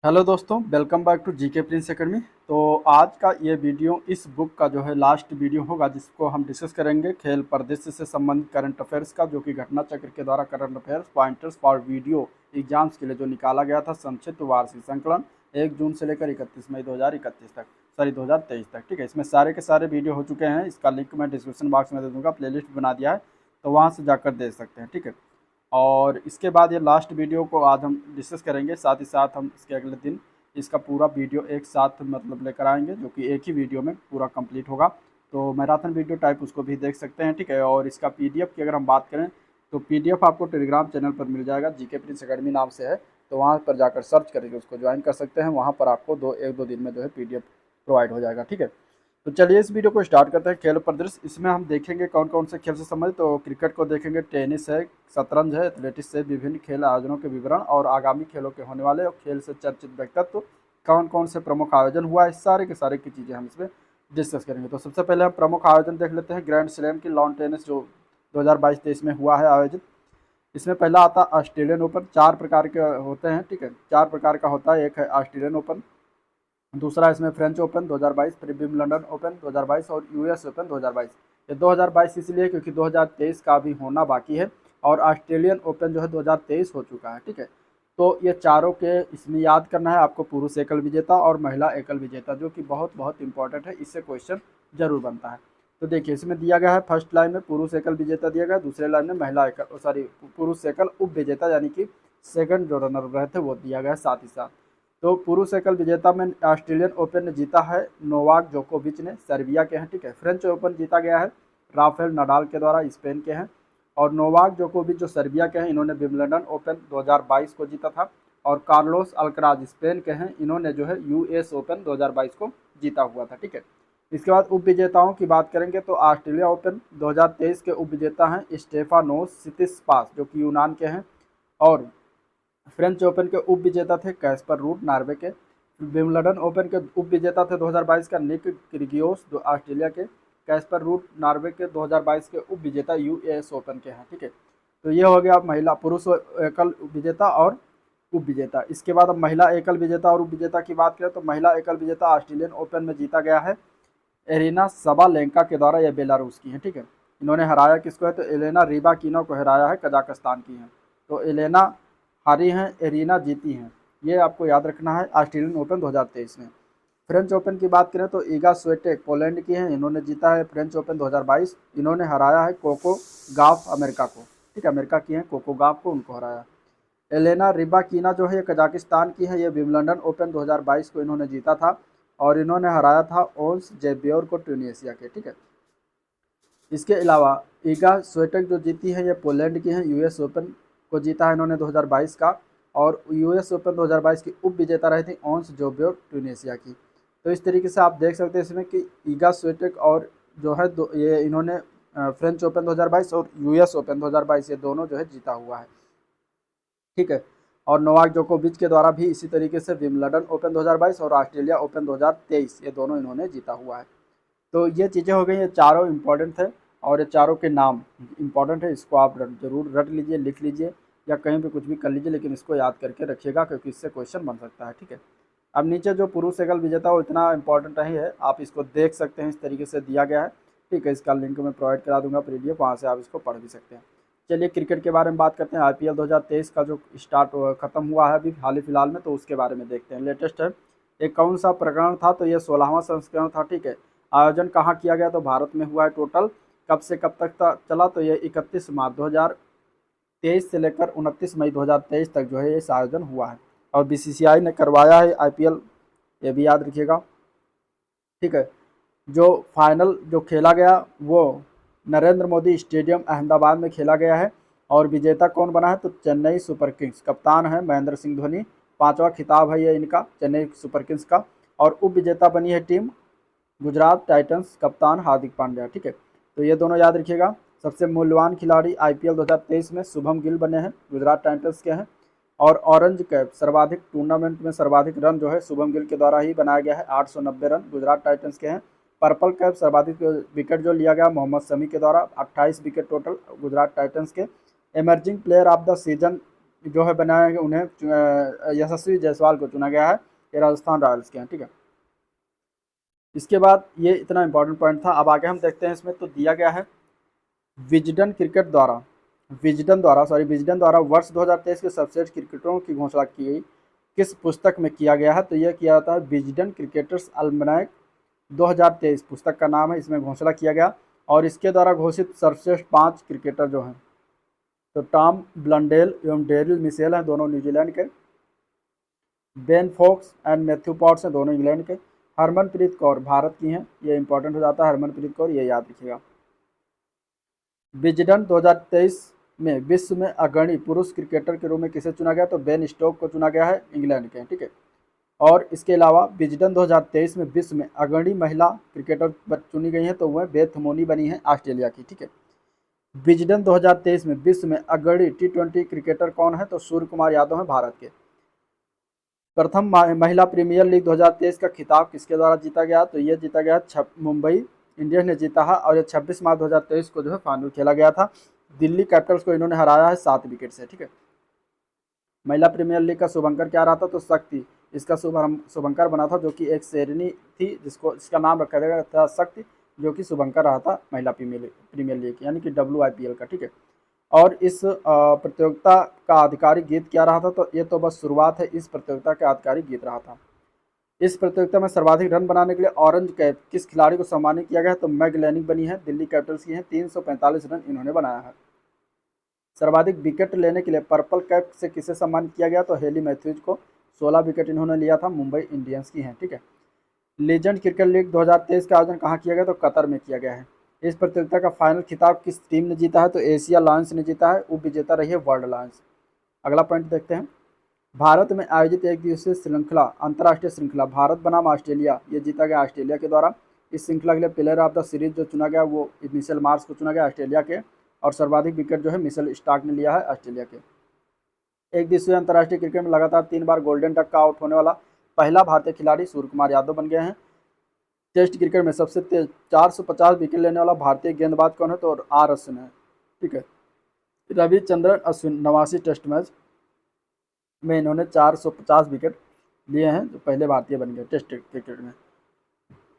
Hello दोस्तों, welcome back to GK Prince Academy. तो आज का ये वीडियो इस बुक का जो है लास्ट वीडियो होगा, जिसको हम डिस्कस करेंगे खेल परिदृश्य से संबंधित करंट अफेयर्स का, जो कि घटना चक्र के द्वारा current affairs pointers for video exams के लिए जो निकाला गया था संक्षिप्त वार्षिक संकलन 1 जून से लेकर 31 मई 2031 तक, सॉरी 2023 तक। ठीक है, इसमें सारे के सारे वीडियो हो चुके हैं। इसका लिंक मैं डिस्क्रिप्शन बॉक्स में दे दूँगा, प्लेलिस्ट बना दिया है, तो वहाँ से जाकर देख सकते हैं। ठीक है, और इसके बाद ये लास्ट वीडियो को आज हम डिस्कस करेंगे। साथ ही साथ हम इसके अगले दिन इसका पूरा वीडियो एक साथ मतलब लेकर आएंगे, जो कि एक ही वीडियो में पूरा कंप्लीट होगा। तो मैराथन वीडियो टाइप उसको भी देख सकते हैं। ठीक है, और इसका पीडीएफ की अगर हम बात करें तो पीडीएफ आपको टेलीग्राम चैनल पर मिल जाएगा, जीके प्रिंस अकेडमी नाम से है। तो वहाँ पर जाकर सर्च करके उसको ज्वाइन कर सकते हैं। वहाँ पर आपको एक दो दिन में जो है पीडीएफ प्रोवाइड हो जाएगा। ठीक है, तो चलिए इस वीडियो को स्टार्ट करते हैं। खेल परिदृश्य, इसमें हम देखेंगे कौन कौन से खेल से संबंधित। तो क्रिकेट को देखेंगे, टेनिस है, शतरंज है, एथलेटिक्स से विभिन्न खेल आयोजनों के विवरण और आगामी खेलों के होने वाले और खेल से चर्चित व्यक्तित्व, कौन कौन से प्रमुख आयोजन हुआ है, सारे के सारे की चीज़ें हम इसमें डिस्कस करेंगे। तो सबसे पहले हम प्रमुख आयोजन देख लेते हैं। ग्रैंड स्लैम की लॉन टेनिस जो 2022-23 में हुआ है आयोजित। इसमें पहला आता है ऑस्ट्रेलियन ओपन। 4 प्रकार के होते हैं। ठीक है, 4 प्रकार का होता है। एक है ऑस्ट्रेलियन ओपन, दूसरा इसमें फ्रेंच ओपन 2022, फिर विंबलडन ओपन 2022 और यूएस ओपन 2022। ये 2022 इसलिए क्योंकि 2023 का भी होना बाकी है, और ऑस्ट्रेलियन ओपन जो है 2023 हो चुका है। ठीक है, तो ये चारों के इसमें याद करना है आपको, पुरुष एकल विजेता और महिला एकल विजेता, जो कि बहुत बहुत इंपॉर्टेंट है। इससे क्वेश्चन जरूर बनता है। तो देखिए, इसमें दिया गया है फर्स्ट लाइन में पुरुष एकल विजेता दिया गया है, दूसरे लाइन में महिला एकल सॉरी पुरुष एकल उप विजेता, यानी कि सेकंड जो रनर रहे थे वो दिया गया है साथ ही साथ। तो पुरुष एकल विजेता में ऑस्ट्रेलियन ओपन ने जीता है नोवाक जोकोविच ने, सर्बिया के हैं। ठीक है, फ्रेंच ओपन जीता गया है राफेल नडाल के द्वारा, स्पेन के हैं। और नोवाक जोकोविच जो सर्बिया के हैं, इन्होंने विंबलडन ओपन 2022 को जीता था। और कार्लोस अल्कराज स्पेन के हैं, इन्होंने जो है यूएस ओपन 2022 को जीता हुआ था। ठीक है, इसके बाद उप विजेताओं की बात करेंगे तो ऑस्ट्रेलिया ओपन 2023 के उप विजेता हैं स्टेफानोस सितिसपास, जो कि यूनान के हैं। और फ्रेंच ओपन के उप विजेता थे कैस्पर रूड नॉर्वे के। विम्बलडन ओपन के उप विजेता थे 2022 का निक क्रिगियोस ऑस्ट्रेलिया के। कैस्पर रूड नॉर्वे के 2022 के उप विजेता यूएस ओपन के हैं। ठीक है, तो ये हो गया महिला पुरुष एकल विजेता और उप विजेता। इसके बाद अब महिला एकल विजेता और उप विजेता की बात करें तो महिला एकल विजेता ऑस्ट्रेलियन ओपन में जीता गया है एरिना सबालेंका के द्वारा। यह बेलारूस की है। ठीक है, इन्होंने हराया किसको है तो एलेना रिबाकिनो को हराया है, कजाकिस्तान की हैं। तो एलेना हारी हैं, एरिना जीती हैं। ये आपको याद रखना है ऑस्ट्रेलियन ओपन 2023 में। फ्रेंच ओपन की बात करें तो ईगा स्वेटेक पोलैंड की हैं, इन्होंने जीता है फ्रेंच ओपन 2022। इन्होंने हराया है कोको गाफ अमेरिका को। ठीक है, अमेरिका की हैं, कोको गाफ को उनको हराया। एलेना रिबाकिना जो है ये कजाकिस्तान की है। ये विम्बलडन ओपन 2022 को इन्होंने जीता था, और इन्होंने हराया था ओन्स जेबियोर को ट्यूनीशिया के। ठीक है, इसके अलावा ईगा स्वेटेक जो जीती है ये पोलैंड की हैं, यूएस ओपन को जीता है इन्होंने 2022 का। और यूएस ओपन 2022 की उप विजेता रही थी ओन्स जोबियोर ट्यूनीशिया की। तो इस तरीके से आप देख सकते हैं इसमें कि ईगा स्वेटेक और जो है ये इन्होंने फ्रेंच ओपन 2022 और यूएस ओपन 2022 ये दोनों जो है जीता हुआ है। ठीक है, और नोवाक जोकोविच के द्वारा भी इसी तरीके से विम्बलडन ओपन 2022 और ऑस्ट्रेलिया ओपन 2023 ये दोनों इन्होंने जीता हुआ है। तो ये चीज़ें हो गई, ये चारों इंपॉर्टेंट थे, और ये चारों के नाम इंपॉर्टेंट है। इसको आप जरूर रट लीजिए, लिख लीजिए, या कहीं पे कुछ भी कर लीजिए, लेकिन इसको याद करके रखिएगा क्योंकि इससे क्वेश्चन बन सकता है। ठीक है, अब नीचे जो पुरुष एकल विजेता वो इतना इंपॉर्टेंट नहीं है, आप इसको देख सकते हैं, इस तरीके से दिया गया है। ठीक है, इसका लिंक मैं प्रोवाइड करा दूंगा पीडीएफ, वहाँ से आप इसको पढ़ भी सकते हैं। चलिए क्रिकेट के बारे में बात करते हैं। आईपीएल 2023 का जो स्टार्ट खत्म हुआ है अभी हाल ही फिलहाल में, तो उसके बारे में देखते हैं। लेटेस्ट है, एक कौन सा प्रकरण था तो ये 16वां संस्करण था। ठीक है, आयोजन कहाँ किया गया तो भारत में हुआ है टोटल। कब से कब तक चला तो ये 31 मार्च 2023 से लेकर 29 मई 2023 तक जो है इस आयोजन हुआ है, और बीसीसीआई ने करवाया है आईपीएल, ये भी याद रखिएगा। ठीक है, जो फाइनल जो खेला गया वो नरेंद्र मोदी स्टेडियम अहमदाबाद में खेला गया है। और विजेता कौन बना है तो चेन्नई सुपर किंग्स, कप्तान है महेंद्र सिंह धोनी। 5वां खिताब है ये इनका चेन्नई सुपर किंग्स का। और उप विजेता बनी है टीम गुजरात टाइटंस, कप्तान हार्दिक पांड्या। ठीक है, तो ये दोनों याद रखिएगा। सबसे मूल्यवान खिलाड़ी आईपीएल 2023 में शुभम गिल बने हैं, गुजरात टाइटंस के हैं। और ऑरेंज कैप सर्वाधिक टूर्नामेंट में सर्वाधिक रन जो है शुभम गिल के द्वारा ही बनाया गया है, 890 रन गुजरात टाइटंस के हैं। पर्पल कैप सर्वाधिक विकेट जो लिया गया मोहम्मद शमी के द्वारा, 28 विकेट टोटल गुजरात टाइटंस के। Emerging player of the season जो है बनाया है उन्हें यशस्वी जायसवाल को चुना गया है, ये राजस्थान रॉयल्स के हैं, ठीक है। इसके बाद ये इतना इंपॉर्टेंट पॉइंट था। अब आगे हम देखते हैं इसमें, तो दिया गया है विजडन द्वारा वर्ष 2023 के सर्वश्रेष्ठ क्रिकेटरों की घोषणा की गई किस पुस्तक में किया गया है, तो यह किया जाता है विजडन क्रिकेटर्स अल्मनैक 2023 पुस्तक का नाम है, इसमें घोषणा किया गया। और इसके द्वारा घोषित सर्वश्रेष्ठ 5 क्रिकेटर जो हैं, तो टॉम ब्लंडेल एवं डेरिल मिशेल हैं, दोनों न्यूजीलैंड के। Ben Foakes and Matthew Potts हैं, दोनों इंग्लैंड के। हरमनप्रीत कौर भारत की हैं, ये इंपॉर्टेंट हो जाता है हरमनप्रीत कौर, ये याद रखिएगा। विजडन 2023 में विश्व में अग्रणी पुरुष क्रिकेटर के रूप में किसे चुना गया, तो बेन स्टोक को चुना गया है, इंग्लैंड के, ठीक है। और इसके अलावा विजडन 2023 में विश्व में अग्रणी महिला क्रिकेटर चुनी गई हैं, तो वह बेथ मोनी बनी है, ऑस्ट्रेलिया की, ठीक है। विजडन 2023 में विश्व में अग्रणी T20 क्रिकेटर कौन है, तो सूर्य कुमार यादव हैं, भारत के। प्रथम महिला प्रीमियर लीग 2023 का खिताब किसके द्वारा जीता गया, तो ये जीता गया मुंबई इंडियंस ने जीता है, और ये 26 मार्च 2023 को जो है फाइनल खेला गया था। दिल्ली कैपिटल्स को इन्होंने हराया है 7 विकेट से, ठीक है। महिला प्रीमियर लीग का शुभंकर क्या रहा था, तो शक्ति, इसका शुभंकर बना था, जो कि एक शेरनी थी जिसका नाम रखा गया था शक्ति, जो कि शुभंकर रहा था महिला प्रीमियर लीग यानी कि WIPL का, ठीक है। और इस प्रतियोगिता का आधिकारिक गीत क्या रहा था, तो ये तो बस शुरुआत है, इस प्रतियोगिता का आधिकारिक गीत रहा था। इस प्रतियोगिता में सर्वाधिक रन बनाने के लिए ऑरेंज कैप किस खिलाड़ी को सम्मानित किया गया है, तो मैग लैनिंग बनी है, दिल्ली कैपिटल्स की हैं, 345 रन इन्होंने बनाया है। सर्वाधिक विकेट लेने के लिए पर्पल कैप से किसे सम्मानित किया गया, तो हेली मैथ्यूज को, 16 विकेट इन्होंने लिया था, मुंबई इंडियंस की हैं, ठीक है। लीजेंड क्रिकेट लीग 2023 का आयोजन कहाँ किया गया, तो कतर में किया गया है। इस प्रतियोगिता का फाइनल खिताब किस टीम ने जीता है, तो एशिया लायंस ने जीता है, उप विजेता रही है वर्ल्ड लायंस। अगला पॉइंट देखते हैं, भारत में आयोजित एक दिवसीय श्रृंखला अंतर्राष्ट्रीय श्रृंखला भारत बनाम ऑस्ट्रेलिया, ये जीता गया ऑस्ट्रेलिया के द्वारा। इस श्रृंखला के लिए प्लेयर ऑफ द सीरीज जो चुना गया वो मिशेल मार्श को चुना गया, ऑस्ट्रेलिया के। और सर्वाधिक विकेट जो है मिशेल स्टार्क ने लिया है, ऑस्ट्रेलिया के। एक दिवसीय अंतर्राष्ट्रीय क्रिकेट में लगातार 3 बार गोल्डन डक का आउट होने वाला पहला भारतीय खिलाड़ी सूर्य कुमार यादव बन गए हैं। टेस्ट क्रिकेट में सबसे तेज 450 विकेट लेने वाला भारतीय गेंदबाज कौन है, तो R अश्विन है, ठीक है। रविचंद्रन अश्विन 89 टेस्ट मैच में इन्होंने 450 विकेट लिए हैं, जो पहले भारतीय बन गए टेस्ट क्रिकेट में।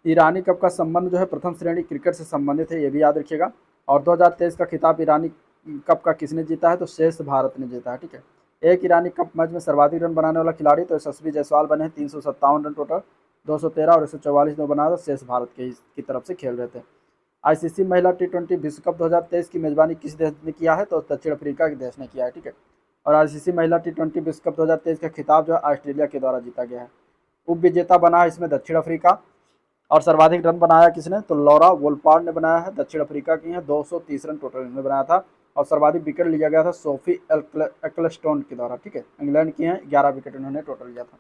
ईरानी कप का संबंध जो है प्रथम श्रेणी क्रिकेट से संबंधित है, ये भी याद रखिएगा। और 2023 का खिताब ईरानी कप का किसने जीता है, तो शेष भारत ने जीता है, ठीक है। एक ईरानी कप मैच में सर्वाधिक रन बनाने वाला खिलाड़ी तो यशस्वी जायसवाल बने हैं, 357 रन टोटल, 213 और 144 ने बनाया था, शेष भारत की तरफ से खेल रहे थे। ICC महिला T20 विश्व कप 2023 की मेजबानी किस देश ने किया है, तो दक्षिण अफ्रीका के देश ने किया है, ठीक है। और ICC महिला T20 विश्व कप 2023 का खिताब जो है ऑस्ट्रेलिया के द्वारा जीता गया है। उप विजेता बना है इसमें दक्षिण अफ्रीका। और सर्वाधिक रन बनाया किसने, तो लॉरा वोल्पार्ड ने बनाया है, दक्षिण अफ्रीका की है, 230 रन टोटल इन्होंने बनाया था। और सर्वाधिक विकेट लिया गया था सोफी एक्लस्टोन के द्वारा, ठीक है, इंग्लैंड की हैं, 11 विकेट इन्होंने टोटल लिया था।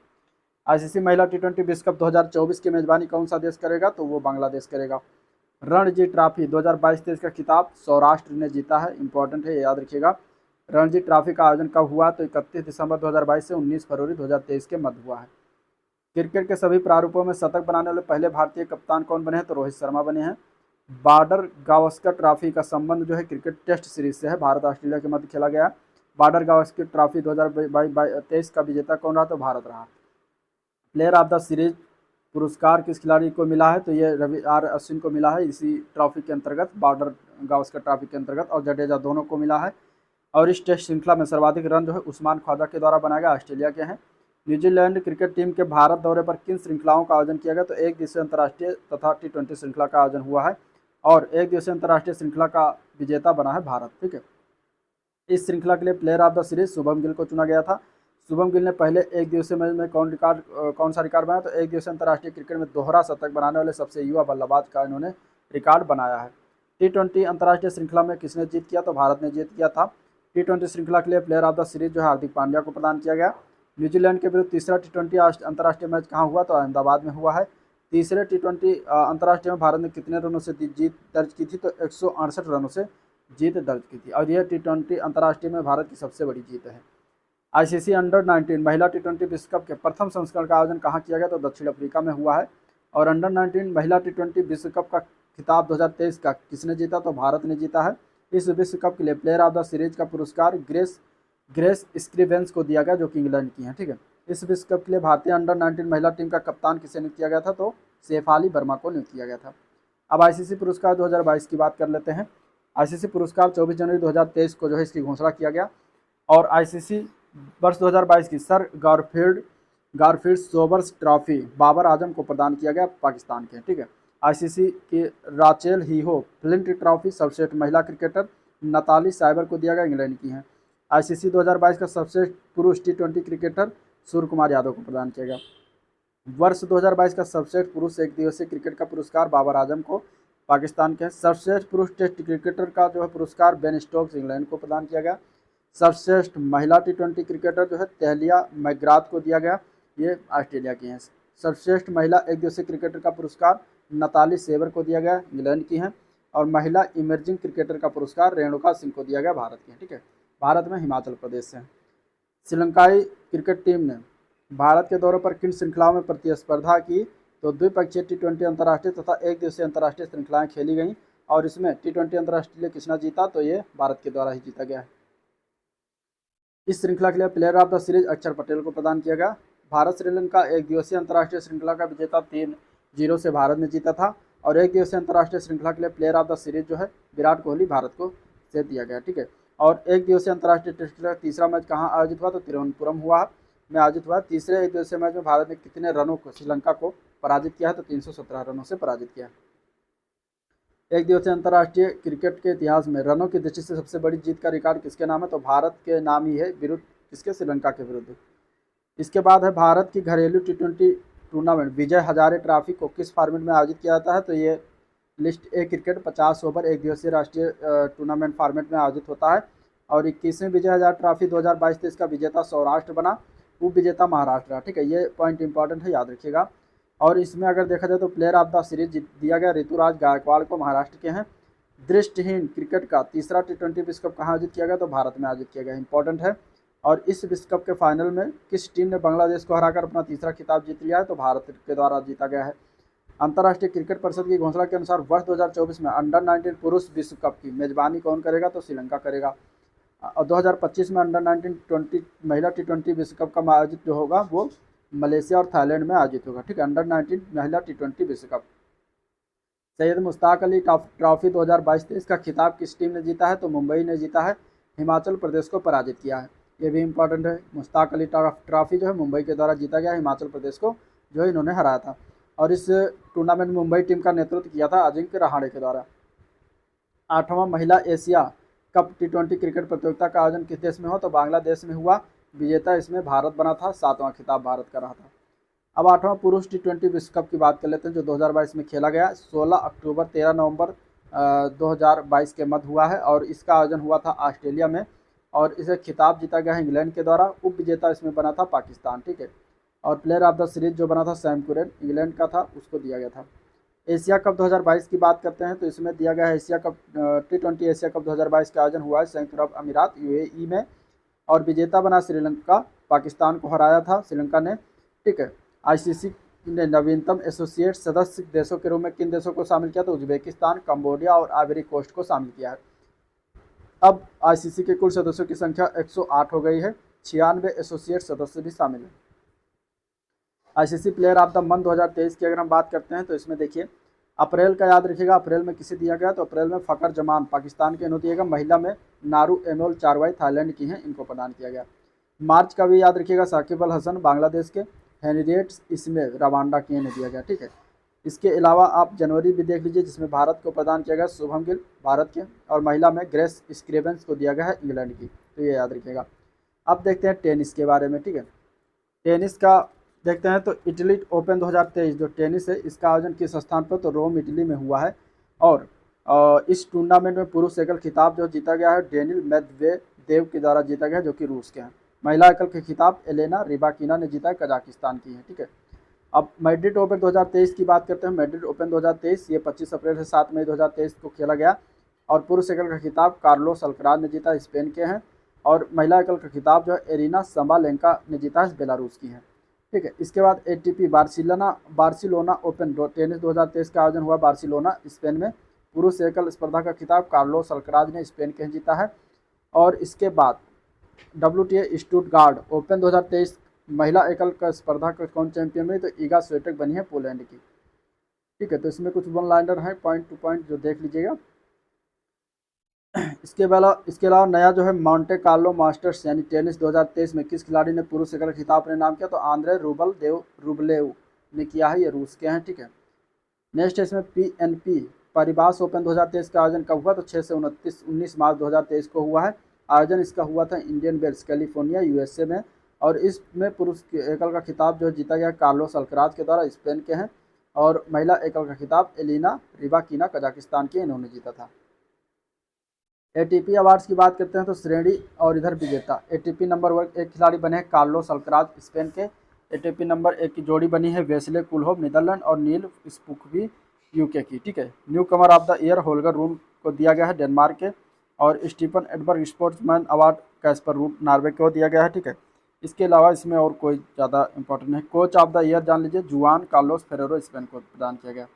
ICC महिला T20 विश्व कप 2024 की मेजबानी कौन सा देश करेगा, तो वो बांग्लादेश करेगा। रणजी ट्रॉफी 2022-23 का खिताब सौराष्ट्र ने जीता है, इंपॉर्टेंट है, ये याद रखिएगा। रणजी ट्रॉफी का आयोजन कब हुआ, तो 31 दिसंबर 2022 से 19 फरवरी 2023 के मध्य हुआ है। क्रिकेट के सभी प्रारूपों में शतक बनाने वाले पहले भारतीय कप्तान कौन बने हैं, तो रोहित शर्मा बने हैं। बॉर्डर गावस्कर ट्रॉफी का संबंध जो है क्रिकेट टेस्ट सीरीज से है, भारत ऑस्ट्रेलिया के मध्य खेला गया। बॉर्डर गावस्कर ट्रॉफी 2023 का विजेता कौन रहा, तो भारत रहा। प्लेयर ऑफ द सीरीज पुरस्कार किस खिलाड़ी को मिला है, तो ये रवि R अश्विन को मिला है, इसी ट्रॉफी के अंतर्गत, बॉर्डर गावस्कर ट्रॉफी के अंतर्गत, और जडेजा दोनों को मिला है। और इस टेस्ट श्रृंखला में सर्वाधिक रन जो है उस्मान ख्वाजा के द्वारा बनाया गया, ऑस्ट्रेलिया के हैं। न्यूजीलैंड क्रिकेट टीम के भारत दौरे पर किन श्रृंखलाओं का आयोजन किया गया, तो एक दिवसीय अंतर्राष्ट्रीय तथा T20 श्रृंखला का आयोजन हुआ है। और एक दिवसीय अंतर्राष्ट्रीय श्रृंखला का विजेता बना है भारत, ठीक है। इस श्रृंखला के लिए player of the series Shubham Gill को चुना गया था। शुभम गिल ने पहले एक दिवसीय मैच में कौन सा रिकॉर्ड बनाया, तो एक दिवसीय अंतर्राष्ट्रीय क्रिकेट में दोहरा शतक बनाने वाले सबसे युवा बल्लेबाज का इन्होंने रिकॉर्ड बनाया है। T20 अंतर्राष्ट्रीय श्रृंखला में किसने जीत किया, तो भारत ने जीत किया था। T20 श्रृंखला के लिए प्लेयर ऑफ द सीरीज जो है हार्दिक पांड्या को प्रदान किया गया। न्यूजीलैंड के विरुद्ध तीसरा T20 अंतर्राष्ट्रीय मैच कहाँ हुआ, तो अहमदाबाद में हुआ है। तीसरे T20 अंतर्राष्ट्रीय में भारत ने कितने रनों से जीत दर्ज की थी, तो 168 रनों से जीत दर्ज की थी। और यह T20 अंतर्राष्ट्रीय में भारत की सबसे बड़ी जीत है। ICC अंडर-19 महिला T20 विश्व कप के प्रथम संस्करण का आयोजन कहाँ किया गया, तो दक्षिण अफ्रीका में हुआ है। और अंडर-19 महिला T20 विश्व कप का खिताब 2023 का किसने जीता, तो भारत ने जीता है। इस विश्व कप के लिए प्लेयर ऑफ द सीरीज का पुरस्कार ग्रेस ग्रेस स्क्रीवेंस को दिया गया, जो कि इंग्लैंड की हैं। ठीक है, इस विश्व कप के लिए भारतीय अंडर-19 महिला टीम का कप्तान किसे नियुक्त किया गया था? तो शेफाली वर्मा को नियुक्त किया गया था। अब आईसीसी पुरस्कार 2022 की बात कर लेते हैं। आईसीसी पुरस्कार 24 जनवरी 2023 को जो है इसकी घोषणा किया गया, और आईसीसी वर्ष 2022 की sir Garfield Sobers trophy Babar Azam को प्रदान किया गया, पाकिस्तान के। ठीक है, आईसीसी की राचेल हीहो फ्लिंट ट्रॉफी सर्वश्रेष्ठ महिला क्रिकेटर नताली साइबर को दिया गया, इंग्लैंड की हैं। आईसीसी 2022 का सर्वश्रेष्ठ पुरुष टी20 क्रिकेटर सूर्य कुमार यादव को प्रदान किया गया। वर्ष 2022 का सर्वश्रेष्ठ पुरुष एक दिवसीय क्रिकेट का पुरस्कार बाबर आजम को, पाकिस्तान के। सर्वश्रेष्ठ पुरुष टेस्ट क्रिकेटर का जो है पुरस्कार बेन स्टोक्स, इंग्लैंड को प्रदान किया गया। सर्वश्रेष्ठ महिला टी20 क्रिकेटर जो है तहलिया मैकग्राथ को दिया गया, ये ऑस्ट्रेलिया की हैं। सर्वश्रेष्ठ महिला एक दिवसीय क्रिकेटर का पुरस्कार नताली सेवर को दिया गया, इंग्लैंड की हैं। और महिला इमर्जिंग क्रिकेटर का पुरस्कार रेणुका सिंह को दिया गया, भारत की हैं। ठीक है, भारत में हिमाचल प्रदेश से। श्रीलंकाई क्रिकेट टीम ने भारत के दौरे पर किन श्रृंखलाओं में प्रतिस्पर्धा की? तो द्विपक्षीय टी20 अंतर्राष्ट्रीय तथा एक दिवसीय अंतर्राष्ट्रीय श्रृंखलाएं खेली गईं, और इसमें टी20 अंतर्राष्ट्रीय किसने जीता? तो ये भारत के द्वारा ही जीता गया है। इस श्रृंखला के लिए प्लेयर ऑफ द सीरीज अक्षर पटेल को प्रदान किया गया। भारत श्रीलंका एक दिवसीय अंतर्राष्ट्रीय श्रृंखला का विजेता 3-0 से भारत ने जीता था, और एक दिवसीय अंतर्राष्ट्रीय श्रृंखला के लिए प्लेयर ऑफ द सीरीज जो है विराट कोहली भारत को से दिया गया। ठीक है, और एक दिवसीय अंतर्राष्ट्रीय टेस्ट का तीसरा मैच कहाँ आयोजित हुआ? तो तिरुवनंतपुरम में आयोजित हुआ। तीसरे एक दिवसीय मैच में भारत ने कितने रनों को श्रीलंका को पराजित किया है? तो 317 रनों से पराजित किया। एक दिवसीय अंतर्राष्ट्रीय क्रिकेट के इतिहास में रनों की दृष्टि से सबसे बड़ी जीत का रिकॉर्ड किसके नाम है? तो भारत के नाम ही है, विरुद्ध किसके? श्रीलंका के विरुद्ध। इसके बाद है भारत की घरेलू टी20 टूर्नामेंट विजय हजारे ट्रॉफी को किस फॉर्मेट में आयोजित किया जाता है? तो ये लिस्ट ए क्रिकेट 50 ओवर एक दिवसीय राष्ट्रीय टूर्नामेंट फॉर्मेट में आयोजित होता है, और 21वीं विजय हजारे ट्रॉफी 2022-23 का विजेता सौराष्ट्र बना, उप विजेता महाराष्ट्र। ठीक है, ये पॉइंट इंपॉर्टेंट है, याद रखिएगा। और इसमें अगर देखा जाए तो प्लेयर ऑफ द सीरीज दिया गया ऋतुराज गायकवाड़ को, महाराष्ट्र के हैं। दृष्टिहीन क्रिकेट का तीसरा टी20 विश्व कप कहाँ आयोजित किया गया? तो भारत में आयोजित किया गया, इंपॉर्टेंट है। और इस विश्व कप के फाइनल में किस टीम ने बांग्लादेश को हराकर अपना तीसरा खिताब जीत लिया है? तो भारत के द्वारा जीता गया है। अंतर्राष्ट्रीय क्रिकेट परिषद की घोषणा के अनुसार वर्ष 2024 में अंडर-19 पुरुष विश्व कप की मेजबानी कौन करेगा? तो श्रीलंका करेगा। और 2025 में अंडर-19 20 महिला टी20 विश्व कप का आयोजित जो होगा वो मलेशिया और थाईलैंड में आयोजित होगा। ठीक है, अंडर-19 महिला टी20 विश्व कप। सैयद मुश्ताक अली ट्रॉफी 2022-23 का खिताब किस टीम ने जीता है? तो मुंबई ने जीता है, हिमाचल प्रदेश को पराजित किया है। ये भी इंपॉर्टेंट है। मुश्ताक अली ट्रॉफी जो है मुंबई के द्वारा जीता गया, हिमाचल प्रदेश को जो है इन्होंने हराया था। और इस टूर्नामेंट में मुंबई टीम का नेतृत्व किया था अजिंक्य रहाणे के द्वारा। 8वां महिला एशिया कप टी20 क्रिकेट प्रतियोगिता का आयोजन किस देश में हुआ? तो बांग्लादेश में हुआ। विजेता इसमें भारत बना था, 7वां खिताब भारत का रहा था। अब 8वां पुरुष टी20 विश्व कप की बात कर लेते हैं, जो 2022 में खेला गया। 16 अक्टूबर 13 नवंबर 2022 के मध्य हुआ है, और इसका आयोजन हुआ था ऑस्ट्रेलिया में, और इसे खिताब जीता गया है इंग्लैंड के द्वारा। उप विजेता इसमें बना था पाकिस्तान। ठीक है, और प्लेयर ऑफ द सीरीज जो बना था सैम कुरैन, इंग्लैंड का था, उसको दिया गया था। एशिया कप 2022 की बात करते हैं, तो इसमें दिया गया है एशिया कप टी20 एशिया कप 2022 का आयोजन हुआ है संयुक्त अरब अमीरात यूएई में, और विजेता बना श्रीलंका, पाकिस्तान को हराया था श्रीलंका ने। ठीक है, आईसीसी ने नवीनतम एसोसिएट सदस्य देशों के रूप में किन देशों को शामिल किया? तो उज्बेकिस्तान, कंबोडिया और आइवरी कोस्ट को शामिल किया है। अब आईसीसी के कुल सदस्यों की संख्या 108 हो गई है, 96 एसोसिएट सदस्य भी शामिल हैं। ICC player of the month 2023 की अगर हम बात करते हैं, तो इसमें देखिए अप्रैल का याद रखिएगा, अप्रैल में किसे दिया गया? तो अप्रैल में फ़खर जमान पाकिस्तान के इन्हों दिया गया। महिला में नारू एमोल चारवाई थाईलैंड की हैं, इनको प्रदान किया गया। मार्च का भी याद रखिएगा, साकिब अल हसन बांग्लादेश के, हेनरिएट इसमें रवांडा की इन्हें दिया गया। ठीक है, इसके अलावा आप जनवरी भी देख लीजिए, जिसमें भारत को प्रदान किया गया शुभम गिल भारत के, और महिला में ग्रेस स्क्रेवेंस को दिया गया है इंग्लैंड की, तो ये याद रखिएगा। अब देखते हैं टेनिस के बारे में। ठीक है, टेनिस का देखते हैं, तो इटली ओपन 2023 जो टेनिस है, इसका आयोजन किस स्थान पर? तो रोम इटली में हुआ है, और इस टूर्नामेंट में पुरुष एकल खिताब जो जीता गया है डेनिल मेदवेदेव के द्वारा जीता गया, जो कि रूस के हैं। महिला एकल के खिताब एलेना रिबाकिना ने जीता है, कजाकिस्तान की है। ठीक है, अब मैड्रिड ओपन 2023 की बात करते हैं। मैड्रिड ओपन 2023 ये 25 अप्रैल से 7 मई 2023 को खेला गया, और पुरुष एकल का खिताब कार्लोस अल्कराज ने जीता, स्पेन के हैं, और महिला एकल का खिताब जो है एरिना संबालेंका ने जीता है, बेलारूस की है। ठीक है, इसके बाद एटीपी बार्सिलोना ओपन टेनिस 2023 का आयोजन हुआ बार्सिलोना स्पेन में। पुरुष एकल स्पर्धा का खिताब कार्लोस अल्कराज ने स्पेन के जीता है। और इसके बाद WTA स्टुटगार्ट ओपन 2023 महिला एकल का स्पर्धा का कौन चैंपियन हुई? तो ईगा स्वियाटेक बनी है पोलैंड की। ठीक है, तो इसमें कुछ वन लाइनर है पॉइंट टू पॉइंट जो देख लीजिएगा। इसके अलावा नया जो है मॉन्टे कार्लो मास्टर्स यानी टेनिस 2023 में किस खिलाड़ी ने पुरुष एकल खिताब अपने नाम किया? तो आंद्रे रूबलेव ने किया है, ये रूस के हैं। ठीक है, नेक्स्ट है इसमें PNP परिबास ओपन 2023 का आयोजन कब हुआ? तो 6 से 19 मार्च 2023 को हुआ है। आयोजन इसका हुआ था इंडियन वेल्स कैलिफोर्निया USA में, और इसमें पुरुष एकल का खिताब जो जीता गया कार्लोस अल्कराज के द्वारा, स्पेन के हैं, और महिला एकल का खिताब एलिना रिबाकिना कजाकिस्तान की, इन्होंने जीता था। ATP अवार्ड्स की बात करते हैं तो श्रेणी और इधर विजेता ATP नंबर 1 खिलाड़ी बने हैं कार्लोस अल्कराज स्पेन के। ATP नंबर 1 की जोड़ी बनी है वेस्ले कुलहोफ नीदरलैंड और नील स्पुकवी UK की। ठीक है, newcomer of the year Holger Rune को दिया गया है डेनमार्क के, और Stefan Edberg sportsman award Casper Ruud Norway को दिया गया है। ठीक है, इसके अलावा इसमें और कोई ज़्यादा इंपॉर्टेंट नहीं। कोच ऑफ द ईयर जान लीजिए, जुआन कार्लोस फेरेरो स्पेन को प्रदान किया गया।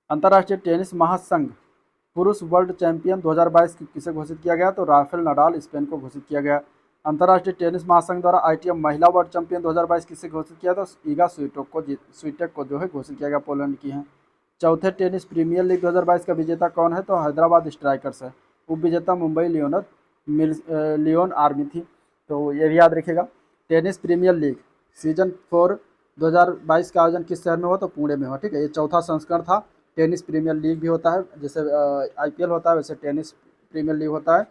अंतर्राष्ट्रीय टेनिस महासंघ पुरुष वर्ल्ड चैंपियन 2022 किसे घोषित किया गया? तो राफेल नडाल स्पेन को घोषित किया गया। अंतर्राष्ट्रीय टेनिस महासंघ द्वारा ITF महिला वर्ल्ड चैंपियन 2022 किसे घोषित किया? तो ईगा स्वियाटेक को जो है घोषित किया गया, पोलैंड की हैं। चौथे टेनिस प्रीमियर लीग 2022 का विजेता कौन है? तो हैदराबाद स्ट्राइकर्स है। उप विजेता मुंबई लियोन आर्मी थी, तो ये भी याद रखिएगा। टेनिस प्रीमियर लीग सीजन 4 2022 का आयोजन किस शहर में हुआ? तो पुणे में हुआ। ठीक है, ये चौथा संस्करण था। टेनिस प्रीमियर लीग भी होता है, जैसे IPL होता है वैसे टेनिस प्रीमियर लीग होता है।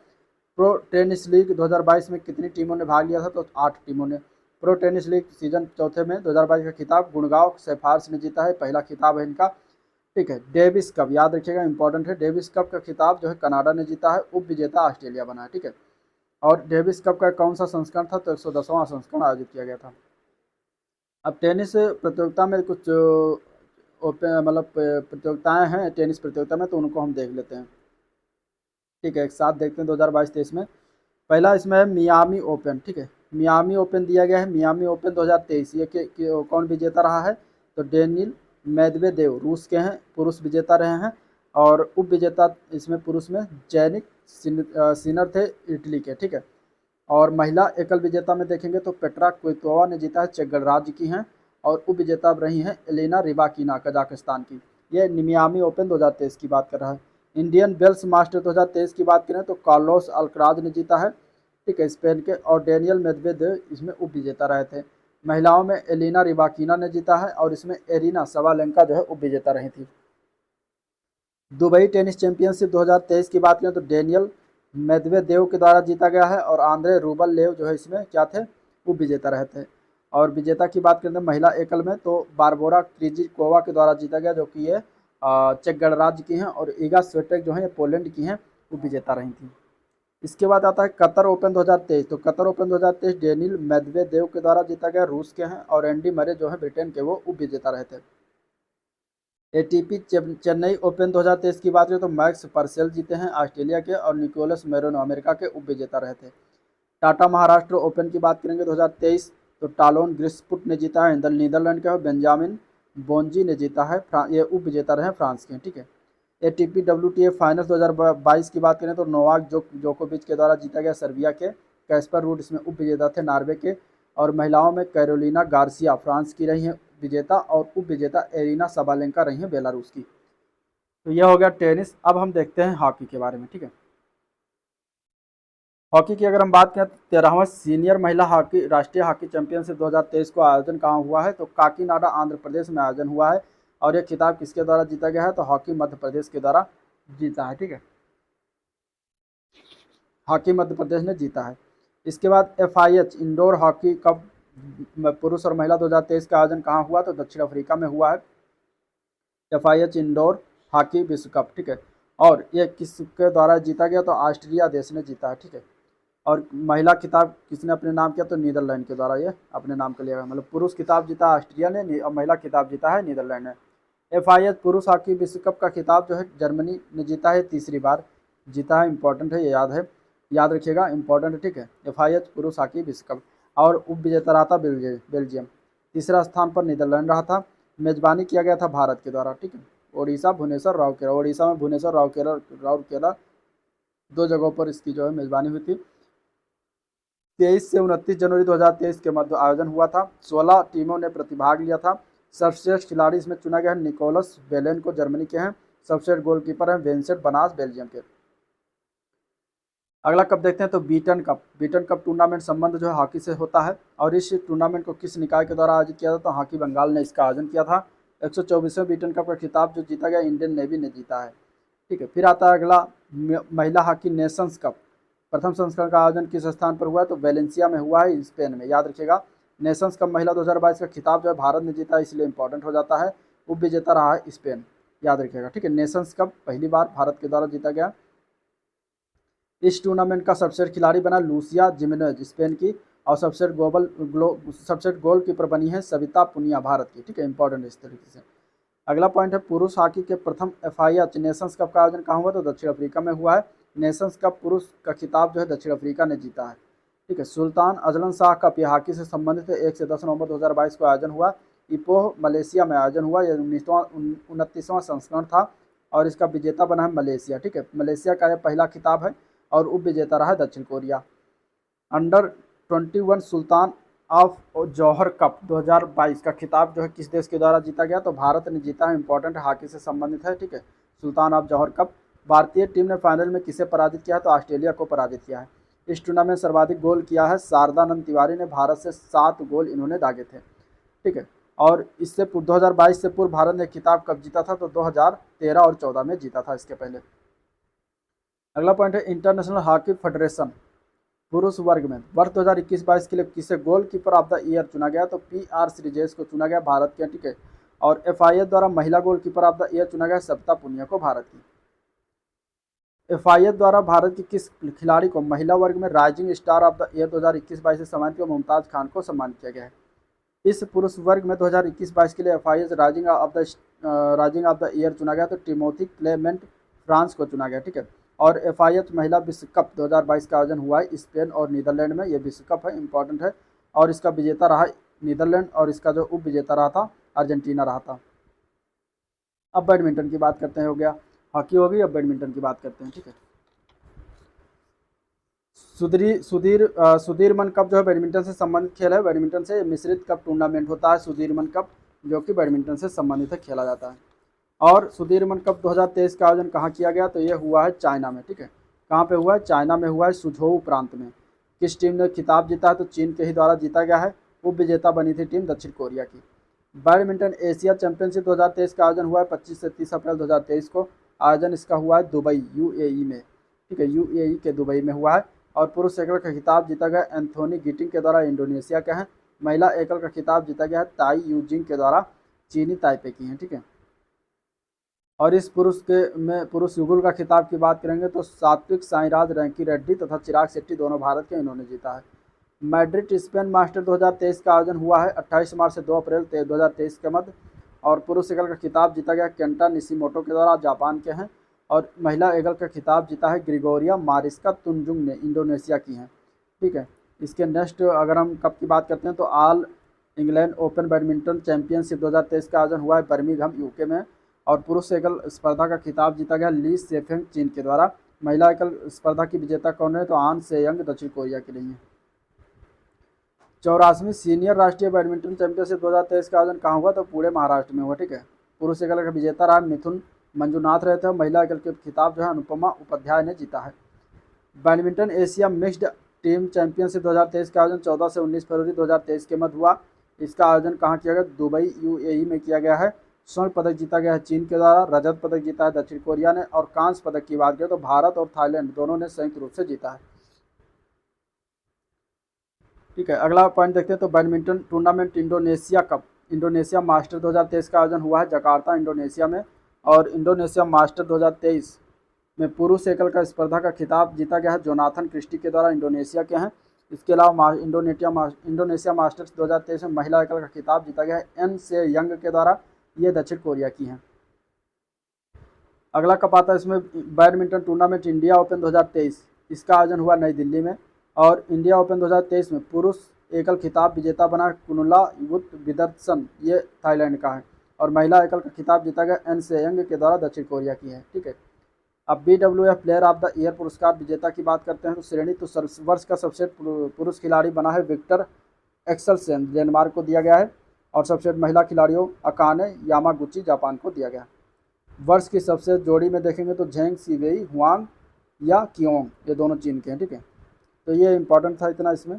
प्रो टेनिस लीग 2022 में कितनी टीमों ने भाग लिया था? तो 8 टीमों ने। प्रो टेनिस लीग सीजन चौथे में 2022 का खिताब गुड़गांव सेफार्स ने जीता है, पहला खिताब है इनका। ठीक है, डेविस कप याद रखिएगा, इंपॉर्टेंट है। डेविस कप का खिताब जो है कनाडा ने जीता है, उप विजेता ऑस्ट्रेलिया बना है। ठीक है, और डेविस कप का कौन सा संस्करण था? तो 110वां संस्करण आयोजित किया गया था। अब टेनिस प्रतियोगिता में कुछ मतलब प्रतियोगिताएं हैं टेनिस प्रतियोगिता में, तो उनको हम देख लेते हैं। ठीक है, एक साथ देखते हैं 2022-23 में। पहला इसमें है मियामी ओपन। ठीक है, मियामी ओपन दिया गया है, मियामी ओपन 2023 ये कौन विजेता रहा है? तो डेनिल मेदवेदेव रूस के हैं, पुरुष विजेता रहे हैं। और उप विजेता इसमें पुरुष में जैनिक सिनर थे, इटली के। ठीक है, और महिला एकल विजेता में देखेंगे तो पेट्रा क्वितोवा ने जीता है, चेक गणराज्य की हैं, और उप विजेता रही हैं एलिना रिबाकिना कजाकिस्तान की। ये मियामी ओपन 2023 की बात कर रहा है। इंडियन वेल्स मास्टर 2023 की बात करें तो कार्लोस अल्कराज ने जीता है। ठीक है, स्पेन के, और डेनियल मेदवेदेव इसमें उप विजेता रहे थे। महिलाओं में एलिना रिबाकिना ने जीता है, और इसमें एरिना सवालेंका जो है उप विजेता रही थी। दुबई टेनिस चैंपियनशिप 2023 की बात करें तो डेनियल मेदवेदेव के द्वारा जीता गया है, और आंद्रे रूबलेव जो है इसमें क्या थे? उप विजेता रहे थे। और विजेता की बात करें तो महिला एकल में तो बारबोरा क्रिजिकोवा के द्वारा जीता गया, जो कि ये चेक गणराज्य की हैं, और ईगा स्वियाटेक जो है ये पोलैंड की हैं, उप विजेता रही थी। इसके बाद आता है कतर ओपन 2023। तो कतर ओपन 2023 डेनिल मेदवेदेव के द्वारा जीता गया, रूस के हैं, और एंडी मरे जो है ब्रिटेन के, वो उप विजेता रहे थे। ATP चेन्नई ओपन 2023 की बात करें तो मैक्स पर्सेल जीते हैं, ऑस्ट्रेलिया के, और निकोलस मेरोनो अमेरिका के उप विजेता रहे थे। टाटा महाराष्ट्र ओपन की बात करेंगे 2023 तो टालोन ग्रिस्पुट ने जीता है, नीदरलैंड के, और बेंजामिन बोंजी ने जीता है, ये उप विजेता रहे फ्रांस के। ठीक है, ATP WTA फाइनल 2022 की बात करें तो नोवाक जोकोविच के द्वारा जीता गया, सर्बिया के। कैस्पर रूड इसमें उप विजेता थे, नॉर्वे के। और महिलाओं में कैरोलिना गार्सिया फ्रांस की रही हैं विजेता, और उप विजेता एरिना सबालेंका रही हैं बेलारूस की। तो यह हो गया टेनिस। अब हम देखते हैं हॉकी के बारे में। ठीक है, हॉकी की अगर हम बात करें तो 13वां सीनियर महिला हॉकी राष्ट्रीय हॉकी चैंपियनशिप 2023 को आयोजन कहाँ हुआ है? तो काकीनाडा आंध्र प्रदेश में आयोजन हुआ है, और यह खिताब किसके द्वारा जीता गया है? तो हॉकी मध्य प्रदेश के द्वारा जीता है। ठीक है, हॉकी मध्य प्रदेश ने जीता है। इसके बाद FIH इंडोर हॉकी कप पुरुष और महिला 2023 का आयोजन कहाँ हुआ? तो दक्षिण अफ्रीका में हुआ है, FIH इंडोर हॉकी विश्व कप। ठीक है, और ये किसके द्वारा जीता गया? तो ऑस्ट्रिया देश ने जीता है। ठीक है, और महिला खिताब किसने अपने नाम किया? तो नीदरलैंड के द्वारा ये अपने नाम कर लिया गया। मतलब पुरुष खिताब जीता ऑस्ट्रिया ने, और महिला खिताब जीता है नीदरलैंड ने। FIH पुरुष हॉकी विश्व कप का खिताब जो है जर्मनी ने जीता है, तीसरी बार जीता है। इंपॉर्टेंट है, ये याद रखिएगा, इंपॉर्टेंट है। ठीक है, FIH पुरुष हॉकी विश्व कप, और उप विजेता रहा था बेल्जियम। तीसरा स्थान पर नीदरलैंड रहा था। मेजबानी किया गया था भारत के द्वारा। ठीक है, ओडिशा भुवनेश्वर राउरकेला, ओडिशा में भुवनेश्वर राउरकेला दो जगहों पर इसकी जो है मेजबानी हुई थी। 23 से 29 जनवरी 2023 के मध्य आयोजन हुआ था। 16 टीमों ने प्रतिभाग लिया था। सर्वश्रेष्ठ खिलाड़ी इसमें चुना गया है निकोलस बेलेन को, जर्मनी के हैं। सर्वश्रेष्ठ गोलकीपर हैं विंसेंट बनास, बेल्जियम के। अगला कप देखते हैं तो beaten cup. Beaten cup tournament संबंध जो है हॉकी से होता है और इस टूर्नामेंट को किस निकाय के द्वारा आयोजित किया था, तो हॉकी बंगाल ने इसका आयोजन किया था। 124वें बीटन कप का खिताब जो जीता गया इंडियन नेवी ने जीता है। ठीक है, फिर आता है अगला महिला हॉकी नेशंस कप। प्रथम संस्करण का आयोजन किस स्थान पर हुआ है, तो वेलेंसिया में हुआ है, स्पेन में। याद रखिएगा, नेशंस कप महिला 2022 का खिताब जो है भारत ने जीता है, इसलिए इंपॉर्टेंट हो जाता है। उप विजेता रहा है स्पेन, याद रखिएगा। ठीक है, नेशंस कप पहली बार भारत के द्वारा जीता गया। इस टूर्नामेंट का सबसे खिलाड़ी बना लूसिया जिमेनेज, स्पेन की। और सबसे गोलकीपर बनी है सविता पुनिया, भारत की। ठीक है, इंपॉर्टेंट इस तरीके से। अगला पॉइंट है पुरुष हॉकी के प्रथम FIH नेशंस कप का आयोजन कहाँ हुआ, तो दक्षिण अफ्रीका में हुआ है। नेशंस कप पुरुष का खिताब जो है दक्षिण अफ्रीका ने जीता है। ठीक है, सुल्तान अजलन शाह कप ये हॉकी से संबंधित है। 1 से 10 नवंबर 2022 को आयोजन हुआ। इपोह मलेशिया में आयोजन हुआ। यह 29वां संस्करण था और इसका विजेता बना है मलेशिया। ठीक है, मलेशिया का यह पहला खिताब है और उप विजेता रहा है दक्षिण Korea. Under 21 Sultan of Johor Cup 2022 का खिताब जो है किस देश के द्वारा जीता गया, तो भारत ने जीता है। इंपॉर्टेंट हॉकी से संबंधित है। ठीक है, सुल्तान ऑफ जौहर कप। भारतीय टीम ने फाइनल में किसे पराजित किया है, तो ऑस्ट्रेलिया को पराजित किया है। इस टूर्नामेंट में सर्वाधिक गोल किया है शारदानंद तिवारी ने, भारत से 7 गोल इन्होंने दागे थे। ठीक है, और इससे 2022 से पूर्व भारत ने खिताब कब जीता था, तो 2013 और 14 में जीता था, इसके पहले। अगला पॉइंट है इंटरनेशनल हॉकी फेडरेशन पुरुष वर्ग में वर्ष 2021-22 के लिए किसे गोलकीपर ऑफ द ईयर चुना गया, तो PR श्रीजेश को चुना गया, भारत के। ठीक है, और FIH द्वारा महिला गोलकीपर ऑफ द ईयर चुना गया सविता पुनिया को, भारत की। FIH द्वारा भारत की किस खिलाड़ी को महिला वर्ग में rising star of the year 2021-22 से सम्मानित किया, मुमताज खान को सम्मानित किया गया है। इस पुरुष वर्ग में 2021-22 के लिए FIH rising of the year चुना गया, तो टिमोथी क्लेमेंट फ्रांस को चुना गया। ठीक है, और FIH महिला विश्व कप 2022 का आयोजन हुआ है स्पेन और नीदरलैंड में। यह विश्व कप है, इंपॉर्टेंट है। और इसका विजेता रहा नीदरलैंड और इसका जो उप विजेता रहा था अर्जेंटीना रहा था। अब बैडमिंटन की बात करते हैं, हो गया हॉकी होगी, अब बैडमिंटन की बात करते हैं। ठीक है, सुधीरमन कप जो है बैडमिंटन से संबंधित खेल है। बैडमिंटन से मिश्रित कप टूर्नामेंट होता है सुधीरमन कप, जो कि बैडमिंटन से संबंधित है, खेला जाता है। और सुधीरमन कप 2023 का आयोजन कहाँ किया गया, तो ये हुआ है चाइना में। ठीक है, कहाँ पे हुआ है, चाइना में हुआ है, सुझोऊ प्रांत में। किस टीम ने खिताब जीता है, तो चीन के ही द्वारा जीता गया है। उप विजेता बनी थी टीम दक्षिण कोरिया की। बैडमिंटन एशिया चैंपियनशिप 2023 का आयोजन हुआ है 25 से 30 अप्रैल 2023 को। आयोजन इसका हुआ है दुबई, UAE में। ठीक है, UAE के दुबई में हुआ है। और पुरुष एकल का खिताब जीता गया एंथोनी गिटिंग के द्वारा, इंडोनेशिया के हैं। महिला एकल का खिताब जीता गया है ताई यूजिंग के द्वारा, चीनी ताइपे की हैं। ठीक है, और इस पुरुष युगल का खिताब की बात करेंगे तो सात्विक साईराज रैंकी रेड्डी तथा चिराग शेट्टी दोनों भारत के, इन्होंने जीता है। मैड्रिड स्पेन मास्टर 2023 का आयोजन हुआ है 28 मार्च से 2 अप्रैल 2023 के मध्य। और पुरुष एकल का खिताब जीता गया केंटा निशिमोटो के द्वारा, जापान के हैं। और महिला एकल का खिताब जीता है ग्रिगोरिया मारिस्का तुंजुंग ने, इंडोनेशिया की हैं। ठीक है, इसके नेक्स्ट अगर हम कप की बात करते हैं तो all England open badminton championship 2023 का आयोजन हुआ है बर्मिंघम, UK में। और पुरुष एकल स्पर्धा का खिताब जीता गया ली सेफेंग, चीन के द्वारा। महिला एकल स्पर्धा की विजेता कौन है, तो आन सेयंग दक्षिण कोरिया की रही है। 84वीं सीनियर राष्ट्रीय बैडमिंटन चैंपियनशिप 2023 का आयोजन कहाँ हुआ, तो पुणे, महाराष्ट्र में हुआ। ठीक है, पुरुष एकल का विजेता रहा मिथुन मंजुनाथ रहे थे। महिला एकल के खिताब जो है अनुपमा उपाध्याय ने जीता है। Badminton Asia mixed team championship 2023 का आयोजन 14 से 19 फरवरी 2023 के मध्य हुआ। इसका आयोजन कहाँ किया गया, दुबई, UAE में किया गया है। स्वर्ण पदक जीता गया है चीन के द्वारा, रजत पदक जीता है दक्षिण कोरिया ने, और कांस्य पदक की बात करें तो भारत और थाईलैंड दोनों ने संयुक्त रूप से जीता है। ठीक है, अगला पॉइंट देखते हैं तो badminton tournament Indonesia cup, Indonesia master 2023 का आयोजन हुआ है जकार्ता, इंडोनेशिया में। और इंडोनेशिया मास्टर 2023 में पुरुष एकल का स्पर्धा का खिताब जीता गया है जोनाथन क्रिस्टी के द्वारा, इंडोनेशिया के हैं। इसके अलावा इंडोनेशिया मास्टर्स 2023 में महिला एकल का खिताब जीता गया है एन से यंग के द्वारा, ये दक्षिण कोरिया की हैं। अगला कप आता है इसमें बैडमिंटन टूर्नामेंट इंडिया ओपन 2023, इसका आयोजन हुआ नई दिल्ली में। और इंडिया ओपन 2023 में पुरुष एकल खिताब विजेता बना कुनुला विदर्सन, ये थाईलैंड का है। और महिला एकल का खिताब जीता गया एन सेयंग के द्वारा, दक्षिण कोरिया की है। ठीक है, अब BWF player of the year पुरस्कार विजेता की बात करते हैं तो श्रेणी तो वर्ष का सबसे पुरुष खिलाड़ी बना है विक्टर एक्सेलसेन, डेनमार्क को दिया गया है। और सबसे महिला खिलाड़ियों अकाने यामागुची, जापान को दिया गया। वर्ष की सबसे जोड़ी में देखेंगे तो झेंग सीवेई, हुआंग या कियोंग, ये दोनों चीन के हैं, ठीक है। तो ये इंपॉर्टेंट था इतना इसमें।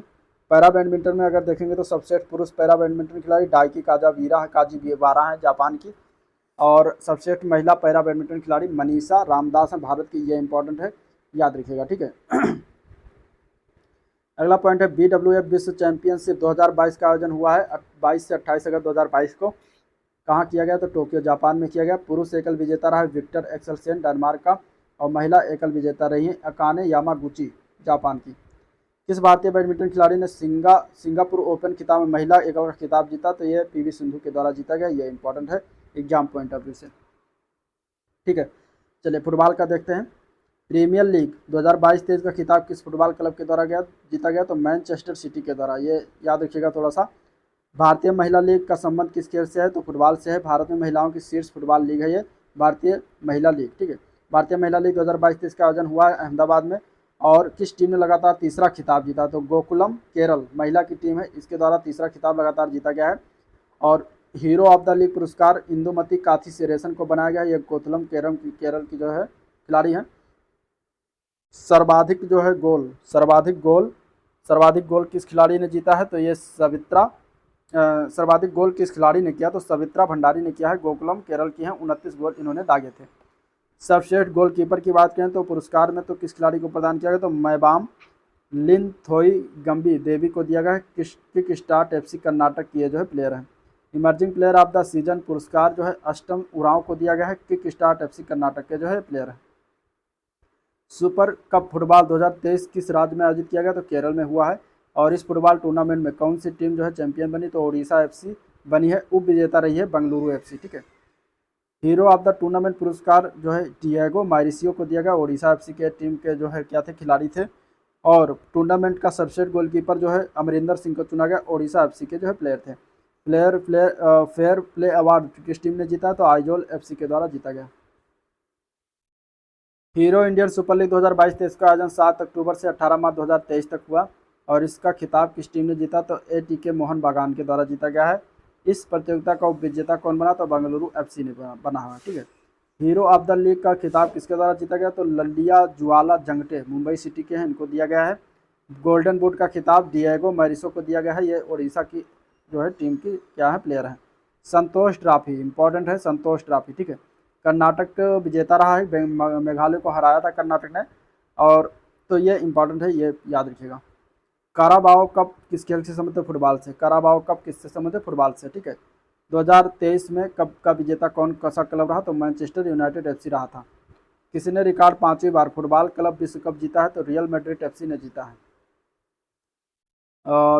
पैरा बैडमिंटन में अगर देखेंगे तो सर्वश्रेष्ठ पुरुष पैरा बैडमिंटन खिलाड़ी डाइकी काजीवारा है, जापान की। और सर्वश्रेष्ठ महिला पैरा बैडमिंटन खिलाड़ी मनीषा रामदास हैं, भारत की। ये इंपॉर्टेंट है, याद रखिएगा, ठीक है। अगला पॉइंट है BWF विश्व चैंपियनशिप 2022 का आयोजन हुआ है 22 से 28 अगस्त 2022 को। कहाँ किया गया तो टोक्यो, जापान में किया गया। पुरुष एकल विजेता रहा विक्टर एक्सेलसेन, डेनमार्क का। और महिला एकल विजेता रही है अकाने यामागुची, जापान की। किस भारतीय बैडमिंटन खिलाड़ी ने सिंगापुर ओपन खिताब में महिला एकल का खिताब जीता तो ये PV सिंधु के द्वारा जीता गया। ये इंपॉर्टेंट है एग्जाम पॉइंट ऑफ व्यू से, ठीक है। चलिए फुटबॉल का देखते हैं। प्रीमियर लीग 2022-23 का खिताब किस फुटबॉल क्लब के द्वारा जीता गया तो मैनचेस्टर सिटी के द्वारा। ये याद रखिएगा थोड़ा सा। भारतीय महिला लीग का संबंध किस खेल से है तो फुटबॉल से है। भारत में महिलाओं की शीर्ष फुटबॉल लीग है ये भारतीय महिला लीग, ठीक है। भारतीय महिला लीग 2022-23 का आयोजन हुआ है अहमदाबाद में। और किस टीम ने लगातार तीसरा खिताब जीता तो गोकुलम केरल महिला की टीम है, इसके द्वारा तीसरा खिताब लगातार जीता गया है। और हीरो ऑफ द लीग पुरस्कार इंदुमती काथी सेरेसन को बनाया गया है। ये गोकुलम केरल की जो है खिलाड़ी हैं। सर्वाधिक गोल किस खिलाड़ी ने जीता है तो ये सर्वाधिक गोल किस खिलाड़ी ने किया तो सवित्रा भंडारी ने किया है। गोकुलम केरल की हैं, 29 गोल इन्होंने दागे थे। सर्वश्रेष्ठ गोलकीपर की बात करें तो पुरस्कार में तो किस खिलाड़ी को प्रदान किया गया तो मैबाम लिनथोई गंबी देवी को दिया गया है। किक स्टार्ट FC कर्नाटक की ये जो है प्लेयर हैं। Emerging player of the season पुरस्कार जो है अष्टम उरांव को दिया गया है। किक स्टार्ट FC कर्नाटक के जो है प्लेयर हैं। सुपर कप फुटबॉल 2023 किस राज्य में आयोजित किया गया तो केरल में हुआ है। और इस फुटबॉल टूर्नामेंट में कौन सी टीम जो है चैंपियन बनी तो ओडिशा FC बनी है। उप विजेता रही है बेंगलुरु FC, ठीक है। हीरो ऑफ द टूर्नामेंट पुरस्कार जो है डिएगो मारिसियो को दिया गया। ओडिशा FC के टीम के जो है क्या थे खिलाड़ी थे। और टूर्नामेंट का सर्वश्रेष्ठ गोलकीपर जो है अमरिंदर सिंह को चुना गया। ओडिशा FC के जो है प्लेयर थे। फेयर प्ले अवार्ड किस टीम ने जीता तो आइजोल FC के द्वारा जीता गया। हीरो इंडियन सुपर लीग 2022-23 का आयोजन 7 अक्टूबर से 18 मार्च 2023 तक हुआ। और इसका खिताब किस टीम ने जीता तो ATK मोहन बागान के द्वारा जीता गया है। इस प्रतियोगिता का उप विजेता कौन बना तो बेंगलुरु FC ने बना हुआ, ठीक है। हीरो ऑफ द लीग का खिताब किसके द्वारा जीता गया तो ललिया जुआला जंगटे मुंबई सिटी के हैं, इनको दिया गया है। गोल्डन बूट का खिताब डिएगो मैरिसो को दिया गया है। ये ओडिशा की जो है टीम की क्या है प्लेयर हैं। संतोष ट्रॉफी इंपॉर्टेंट है, संतोष ट्रॉफी, ठीक है। कर्नाटक विजेता रहा है, मेघालय को हराया था कर्नाटक ने। और तो ये इंपॉर्टेंट है, ये याद रखिएगा। काराबाओ कप किस खेल से संबंधित है फुटबॉल से। काराबाओ कप किससे संबंधित है फुटबॉल से, ठीक है। 2023 में कप का विजेता कौन सा क्लब रहा तो मैनचेस्टर यूनाइटेड FC रहा था। किसी ने रिकॉर्ड 5वीं बार फुटबॉल क्लब विश्व कप जीता है तो रियल मैड्रिड FC ने जीता है।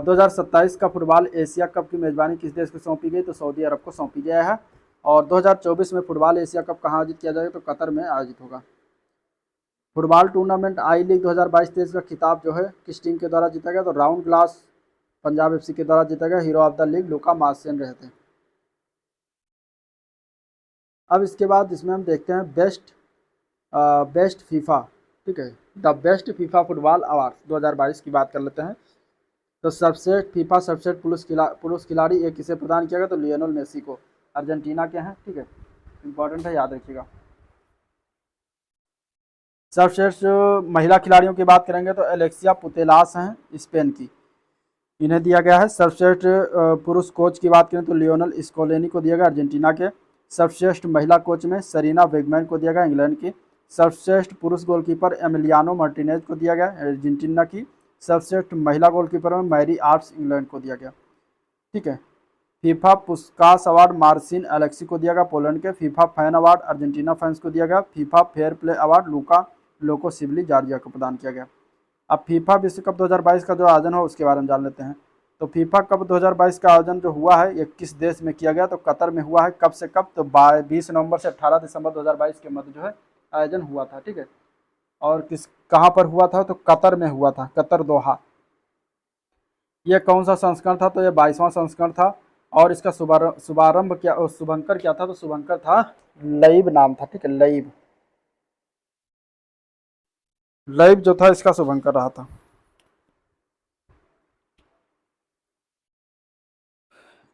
2027 का फुटबॉल एशिया कप की मेजबानी किस देश को सौंपी गई तो सऊदी अरब को सौंपी गया है। और 2024 में फुटबॉल एशिया कप कहाँ आयोजित किया जाएगा तो कतर में आयोजित होगा। फुटबॉल टूर्नामेंट आई लीग 2022-23 का खिताब जो है किस टीम के द्वारा जीता गया तो राउंड ग्लास पंजाब FC के द्वारा जीता गया। Hero of the league Luka Marsen रहे थे। अब इसके बाद इसमें हम देखते हैं बेस्ट फीफा, ठीक है। The best FIFA football award 2022 की बात कर लेते हैं। तो सर्वश्रेष्ठ पुरुष खिलाड़ी ये किसे प्रदान किया गया तो लियोनेल मेसी को, अर्जेंटीना के हैं, ठीक है। इंपॉर्टेंट है, याद रखिएगा। सर्वश्रेष्ठ महिला खिलाड़ियों की बात करेंगे तो एलेक्सिया पुतेलास हैं स्पेन की, इन्हें दिया गया है। सर्वश्रेष्ठ पुरुष कोच की बात करें तो लियोनेल स्कोलेनी को दिया गया अर्जेंटीना के। सर्वश्रेष्ठ महिला कोच में सरीना वेगमैन को दिया गया इंग्लैंड की। सर्वश्रेष्ठ पुरुष गोलकीपर एमिलियानो मार्टिनेज को दिया गया अर्जेंटीना की। सर्वश्रेष्ठ महिला गोलकीपर में मैरी आर्ट्स इंग्लैंड को दिया गया, ठीक है। FIFA Puskas award Marcin Oleksy को दिया गया पोलैंड के। FIFA fan award Argentina fans को दिया गया। फीफा फेयर प्ले अवार्ड लूका लोकोसिवली जॉर्जिया को प्रदान किया गया। अब फीफा विश्व कप 2022 का जो आयोजन हो उसके बारे में जान लेते हैं। तो फीफा कप 2022 का आयोजन जो हुआ है ये किस देश में किया गया तो कतर में हुआ है। कब से कब तो 20 नवंबर से 18 दिसंबर 2022 के मध्य जो है आयोजन हुआ था, ठीक है। और कहाँ पर हुआ था तो कतर में हुआ था, कतर दोहा। ये कौन सा संस्करण था तो ये 22वां संस्करण था। और इसका शुभंकर क्या था तो शुभंकर था लईब नाम था, ठीक है, लईब। लाइव जो था इसका शुभंकर रहा था।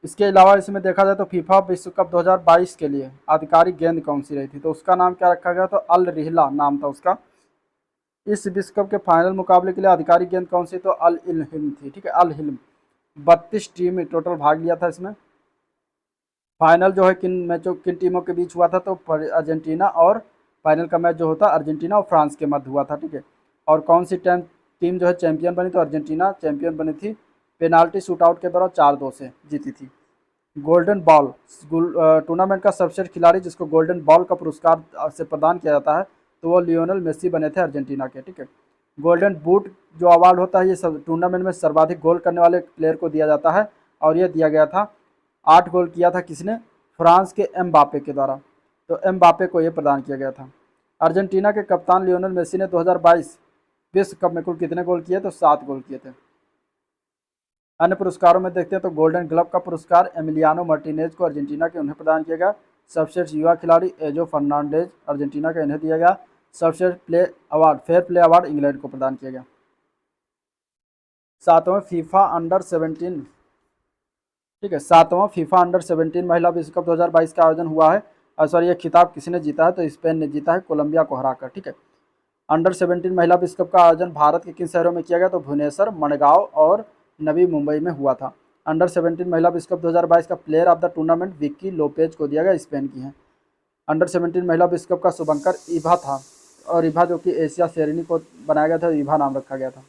इसके अलावा इसमें देखा जाए तो फीफा विश्व कप 2022 के लिए आधिकारिक गेंद कौन सी रही थी, तो उसका नाम क्या रखा गया, तो अल रिहला नाम था उसका। इस विश्व कप के फाइनल मुकाबले के लिए आधिकारिक गेंद कौन सी, तो अल इल्म थी, ठीक है, अल हिल्म। 32 टीम टोटल भाग लिया था इसमें। फाइनल जो है किन मैचों किन टीमों के बीच हुआ था, तो अर्जेंटीना और फाइनल का मैच जो होता अर्जेंटीना और फ्रांस के मध्य हुआ था, ठीक है। और कौन सी टीम जो है चैंपियन बनी, तो अर्जेंटीना चैंपियन बनी थी। पेनाल्टी शूटआउट के दौरान 4-2 से जीती थी। गोल्डन बॉल टूर्नामेंट का सर्वश्रेष्ठ खिलाड़ी जिसको गोल्डन बॉल का पुरस्कार से प्रदान किया जाता है, तो वो लियोनेल मेसी बने थे अर्जेंटीना के, ठीक है। गोल्डन बूट जो अवार्ड होता है ये सब टूर्नामेंट में सर्वाधिक गोल करने वाले प्लेयर को दिया जाता है, और ये दिया गया था 8 गोल किया था किसने, फ्रांस के एम्बापे के द्वारा, तो एम्बापे को ये प्रदान किया गया था। अर्जेंटीना के कप्तान लियोनेल मेसी ने 2022 विश्व कप में कुल कितने गोल किए, तो 7 गोल किए थे। अन्य पुरस्कारों में देखते हैं तो गोल्डन ग्लव का पुरस्कार एमिलियानो मार्टिनेज को अर्जेंटीना के उन्हें प्रदान किया गया। सर्वश्रेष्ठ युवा खिलाड़ी एजो फर्नांडेज अर्जेंटीना का इन्हें दिया गया। सर्वश्रेष्ठ play award fair play award England को प्रदान किया गया। 7वां फीफा अंडर 17, ठीक है, 7वां फीफा अंडर 17 महिला विश्व कप 2022 का आयोजन हुआ है। और सॉरी ये खिताब किसने जीता है, तो स्पेन ने जीता है कोलंबिया को हराकर, ठीक है। अंडर 17 महिला विश्व कप का आयोजन भारत के किन शहरों में किया गया, तो भुवनेश्वर, मडगांव और नवी मुंबई में हुआ था। अंडर 17 महिला विश्व कप 2022 का player of the tournament Vicky Lopez को दिया गया, स्पेन की है। अंडर 17 महिला विश्व कप का शुभंकर ईभा था, और ईभा जो कि एशिया शेरिनी को बनाया गया था, ईभा नाम रखा गया था।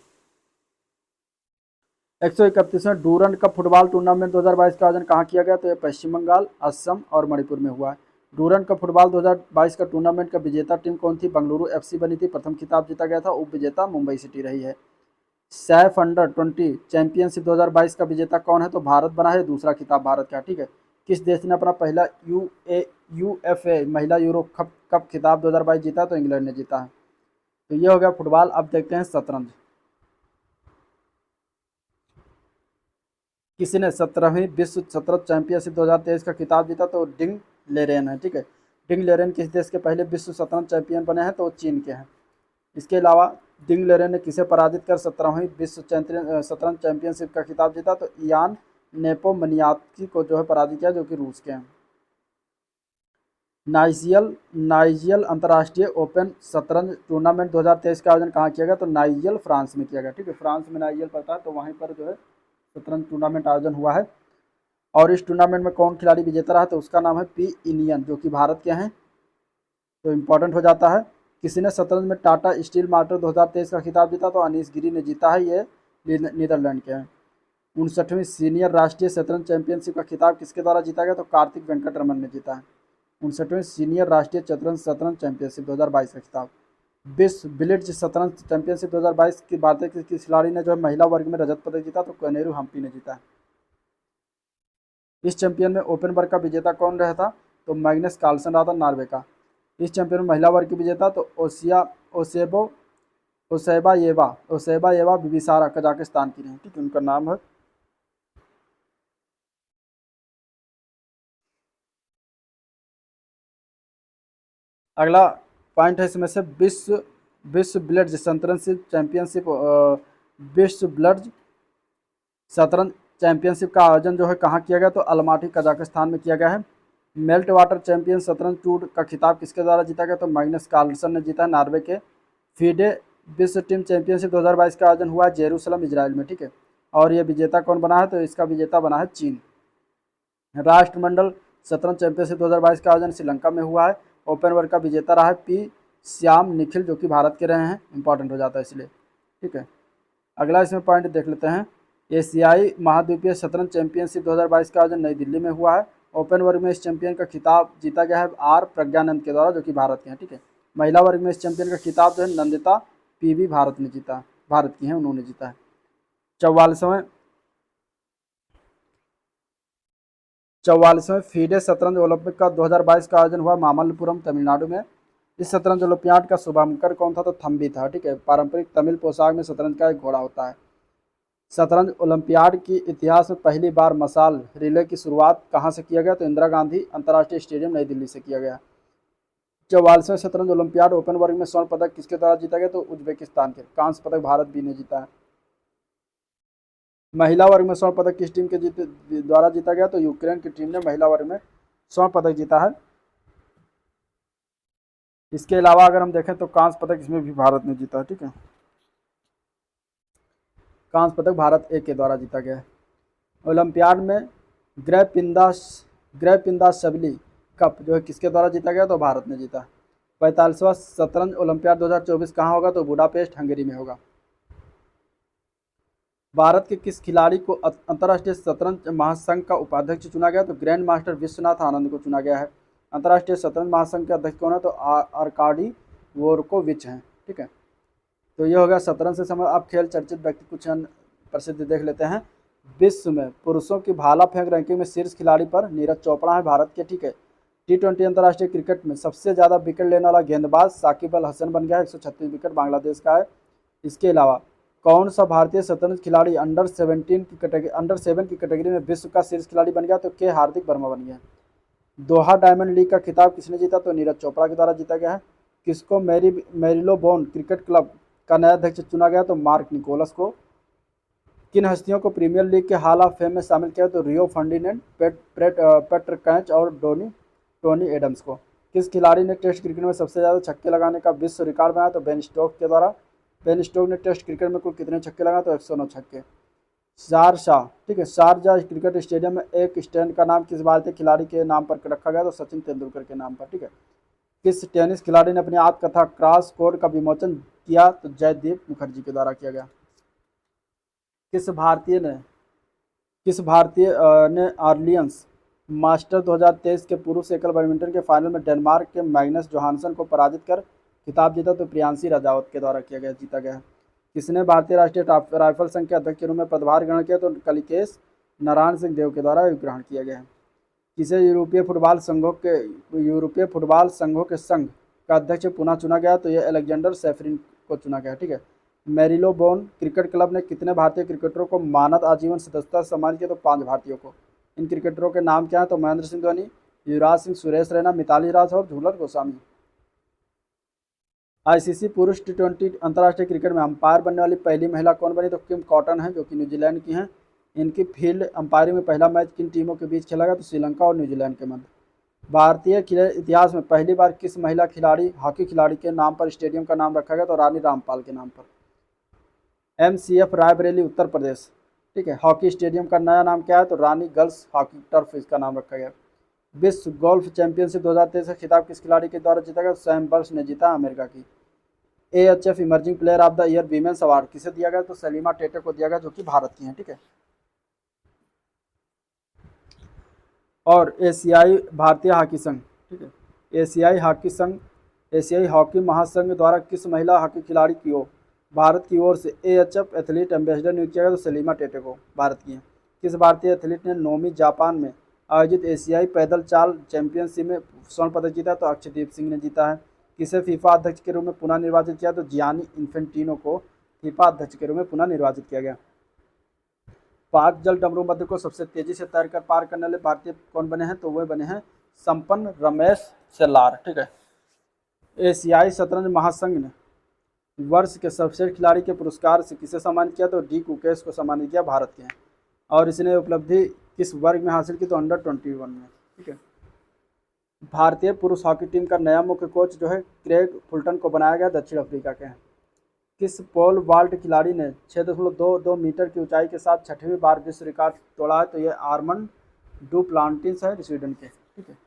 131वें डूरंड कप फुटबॉल टूर्नामेंट 2022 का आयोजन कहाँ किया गया, तो ये पश्चिम बंगाल, असम और मणिपुर में हुआ है। डूरंड कप फुटबॉल 2022 का टूर्नामेंट का विजेता टीम कौन थी, बंगलुरु एफसी बनी थी, प्रथम खिताब जीता गया था, उप विजेता मुंबई सिटी रही है। सैफ अंडर 20 चैंपियनशिप 2022 का विजेता कौन है, तो भारत बना है, दूसरा खिताब भारत का, ठीक है। किस देश ने अपना पहला यूएफए महिला यूरो कप खिताब 2022 जीता, तो इंग्लैंड ने जीता है। तो ये हो गया फुटबॉल। अब देखते हैं शतरंज। किसी ने 17वीं विश्व शतरंज चैंपियनशिप 2023 का खिताब जीता, तो डिंग लेरेन है, ठीक है। डिंग लेरेन किस देश के पहले विश्व शतरंज चैंपियन बने हैं, तो चीन के हैं। इसके अलावा डिंग लेरेन ने किसे पराजित कर 17वीं विश्व शतरंज चैंपियनशिप का खिताब जीता, तो इयान नेपोमनियात्की को जो है पराजित किया, जो कि रूस के हैं। नाइजियल अंतर्राष्ट्रीय ओपन शतरंज टूर्नामेंट 2023 का आयोजन कहाँ किया गया, तो नाइजियल फ्रांस में किया गया, ठीक है। फ्रांस में नाइजियल पड़ता है, तो वहीं पर जो है शतरंज टूर्नामेंट आयोजन हुआ है। और इस टूर्नामेंट में कौन खिलाड़ी विजेता रहा, तो उसका नाम है पी इनियन, जो कि भारत के हैं, तो इम्पोर्टेंट हो जाता है। किसी ने शतरंज में टाटा स्टील मास्टर 2023 का खिताब जीता, तो अनीश गिरी ने जीता है, ये नीदरलैंड के हैं। 59वीं सीनियर राष्ट्रीय शतरंज चैंपियनशिप का खिताब किसके द्वारा जीता गया, तो कार्तिक वेंकटरमन ने जीता है। 59वीं सीनियर राष्ट्रीय शतरंज चैंपियनशिप 2022 का खिताब। विश्व ब्लिट्ज शतरंज चैंपियनशिप 2022 की भारतीय किस खिलाड़ी ने जो है महिला वर्ग में रजत पदक जीता, तो कनेरू हम्पी ने जीता है। इस चैंपियन में ओपन वर्ग का विजेता कौन रहा था, तो मैग्नस कार्लसन रहा था, नॉर्वे का। इस चैंपियन में महिला वर्ग की विजेता तो ओसेबा येवा बिबिसारा कजाकिस्तान की रही, ठीक है, उनका नाम है। अगला पॉइंट है इसमें से विश्व ब्लिट्ज शतरंज चैंपियनशिप विश्व ब्लिट्ज शतरंज चैंपियनशिप का आयोजन जो है कहाँ किया गया, तो अलमाटी कजाकिस्तान में किया गया है। मेल्ट वाटर चैंपियन शतरंज टूर का खिताब किसके द्वारा जीता गया, तो मैग्नस कार्लसन ने जीता है, नॉर्वे के। फीडे विश्व टीम चैंपियनशिप 2022 का आयोजन हुआ है जेरूसलम इजराइल में, ठीक है। और ये विजेता कौन बना है, तो इसका विजेता बना है चीन। राष्ट्रमंडल शतरंज चैंपियनशिप 2022 का आयोजन श्रीलंका में हुआ है। ओपन वर्ग का विजेता रहा है पी श्याम निखिल, जो कि भारत के रहे हैं, इंपॉर्टेंट हो जाता है इसलिए, ठीक है। अगला इसमें पॉइंट देख लेते हैं। एशियाई महाद्वीपीय शतरंज चैंपियनशिप 2022 का आयोजन नई दिल्ली में हुआ है। ओपन वर्ग में इस चैंपियन का खिताब जीता गया है आर प्रज्ञानंद के द्वारा, जो कि भारत के हैं, ठीक है। महिला वर्ग में इस चैंपियन का खिताब जो है नंदिता पीवी भारत ने जीता, भारत की हैं, उन्होंने जीता है। 44वें फीडे शतरंज ओलंपिक का 2022 का आयोजन हुआ मामल्लपुरम तमिलनाडु में। इस शतरंज ओलंपियाड का शुभांकर कौन था, तो थम्बी था, ठीक है। पारंपरिक तमिल पोशाक में शतरंज का एक घोड़ा होता है। शतरंज ओलंपियाड की इतिहास में पहली बार मसाल रिले की शुरुआत कहाँ से किया गया, तो इंदिरा गांधी अंतर्राष्ट्रीय स्टेडियम नई दिल्ली से किया गया। 44वें शतरंज ओलंपियाड ओपन वर्ग में स्वर्ण पदक किसके द्वारा जीता गया? तो उज्बेकिस्तान के। कांस्य पदक भारत भी ने जीता है। महिला वर्ग में स्वर्ण पदक किस टीम के द्वारा जीता गया? तो यूक्रेन की टीम ने महिला वर्ग में स्वर्ण पदक जीता है। इसके अलावा अगर हम देखें तो कांस्य पदक इसमें भी भारत ने जीता है। ठीक है, कांस्य पदक भारत ए के द्वारा जीता गया है। ओलंपियाड में ग्रैपिंदा ग्रैपिंदा शबली कप जो है किसके द्वारा जीता गया? तो भारत ने जीता। 45वां शतरंज ओलंपियाड 2024 कहाँ होगा? तो बुडापेस्ट हंगरी में होगा। भारत के किस खिलाड़ी को अंतर्राष्ट्रीय शतरंज महासंघ का उपाध्यक्ष चुना गया? तो ग्रैंड मास्टर विश्वनाथ आनंद को चुना गया है। अंतर्राष्ट्रीय शतरंज महासंघ के अध्यक्ष कौन है? तो आर्काडी वोरकोविच हैं। ठीक है, तो ये हो गया शतरंज से समय। अब खेल चर्चित व्यक्ति कुछ अन्य प्रसिद्ध देख लेते हैं। विश्व में पुरुषों की भाला फेंक रैंकिंग में शीर्ष खिलाड़ी पर नीरज चोपड़ा है भारत के। ठीक है, T20 अंतर्राष्ट्रीय क्रिकेट में सबसे ज़्यादा विकेट लेने वाला गेंदबाज साकिब अल हसन बन गया है, 136 विकेट बांग्लादेश का है। इसके अलावा कौन सा भारतीय शतरंज खिलाड़ी अंडर 7 की कैटेगरी में विश्व का शीर्ष खिलाड़ी बन गया? तो के हार्दिक वर्मा बन गया। दोहा डायमंड लीग का खिताब किसने जीता? तो नीरज चोपड़ा के द्वारा जीता गया है। किसको मैरिलोबोन क्रिकेट क्लब का नया अध्यक्ष चुना गया? तो मार्क निकोलस को। किन हस्तियों को प्रीमियर लीग के हॉल ऑफ फेम में शामिल किया? तो रियो फर्डिनैंड, पेटर कैच और टोनी एडम्स को। किस खिलाड़ी ने टेस्ट क्रिकेट में सबसे ज़्यादा छक्के लगाने का विश्व रिकॉर्ड बनाया? तो बेन स्टोक के द्वारा। बेन स्टोक ने टेस्ट क्रिकेट में कुल कितने छक्के लगाए? तो 109 छक्के। शारशाह, ठीक है, शारजाह क्रिकेट स्टेडियम में एक स्टैंड का नाम किस भारतीय खिलाड़ी के नाम पर रखा गया? तो सचिन तेंदुलकर के नाम पर। ठीक है, किस टेनिस खिलाड़ी ने अपनी आत्मकथा क्रॉस कोड का विमोचन किया? तो जयदीप मुखर्जी के द्वारा किया गया। किस भारतीय ने ऑरलियंस मास्टर 2023 के पुरुष एकल बैडमिंटन के फाइनल में डेनमार्क के मैग्नस जोहानसन को पराजित कर खिताब जीता? तो प्रियांशी राजावत के द्वारा जीता गया है। किसने भारतीय राष्ट्रीय राइफल संघ के अध्यक्ष के रूप में पदभार ग्रहण किया? तो कलिकेश नारायण सिंह देव के द्वारा ग्रहण किया गया है। किसे यूरोपीय फुटबॉल संघों के संघ का अध्यक्ष पुनः चुना गया? तो यह अलेक्जेंडर सेफरिन को चुना गया। ठीक है, मैरिलोबोन क्रिकेट क्लब ने कितने भारतीय क्रिकेटरों को मानद आजीवन सदस्यता सम्मानित किया? तो 5 भारतीयों को। इन क्रिकेटरों के नाम क्या हैं? तो महेंद्र सिंह धोनी, युवराज सिंह, सुरेश रैना, मिताली राज और झूलन गोस्वामी। आईसीसी पुरुष T20 अंतर्राष्ट्रीय क्रिकेट में अंपायर बनने वाली पहली महिला कौन बनी? तो किम कॉटन है, जो कि न्यूजीलैंड की हैं। इनकी फील्ड अंपायरिंग में पहला मैच किन टीमों के बीच खेला गया? तो श्रीलंका और न्यूजीलैंड के मध्य। भारतीय इतिहास में पहली बार किस महिला हॉकी खिलाड़ी के नाम पर स्टेडियम का नाम रखा गया? तो रानी रामपाल के नाम पर। MCF रायबरेली उत्तर प्रदेश, ठीक है, हॉकी स्टेडियम का नया नाम क्या है? तो रानी गर्ल्स हॉकी टर्फ इसका नाम रखा गया। विश्व गोल्फ चैंपियनशिप 2023 का खिताब किस खिलाड़ी के द्वारा जीता गया? सैम बर्स ने जीता, अमेरिका की। AHF emerging player of the year women's award किसे दिया गया? तो सलीमा टेटे को दिया गया, जो कि भारत की हैं। ठीक है, और एशियाई भारतीय हॉकी संघ, ठीक है, एशियाई हॉकी महासंघ द्वारा किस महिला हॉकी खिलाड़ी की भारत की ओर से AHF एथलीट एम्बेसडर नियुक्त किया गया? तो सलीमा टेटे को, भारत की हैं। किस भारतीय एथलीट ने नोमी जापान में आयोजित एशियाई पैदल चाल चैंपियनशिप में स्वर्ण पदक जीता? तो अक्षयदीप सिंह ने जीता है। किसे फीफा अध्यक्ष के रूप में पुनः निर्वाचित किया? तो जियानी इन्फेंटिनो को फीफा अध्यक्ष के रूप में पुनः निर्वाचित किया गया। पाक जल डमरू मध्य को सबसे तेजी से तैरकर पार करने वाले भारतीय कौन बने हैं? तो वे बने हैं संपन्न रमेश सेलार। ठीक है, एशियाई शतरंज महासंघ ने वर्ष के सर्वश्रेष्ठ खिलाड़ी के पुरस्कार से किसे सम्मानित किया? तो डी कुकेश को सम्मानित किया, भारत के हैं। और इसने उपलब्धि किस वर्ग में हासिल की? तो अंडर 21 में। ठीक है, भारतीय पुरुष हॉकी टीम का नया मुख्य कोच जो है क्रेग फुलटन को बनाया गया, दक्षिण अफ्रीका के हैं। किस पोल वाल्ट खिलाड़ी ने 6.22 मीटर की ऊंचाई के साथ 6वीं बार विश्व रिकॉर्ड तोड़ा है? तो ये आर्मंड डुप्लांटिस है, स्वीडन के। ठीक है,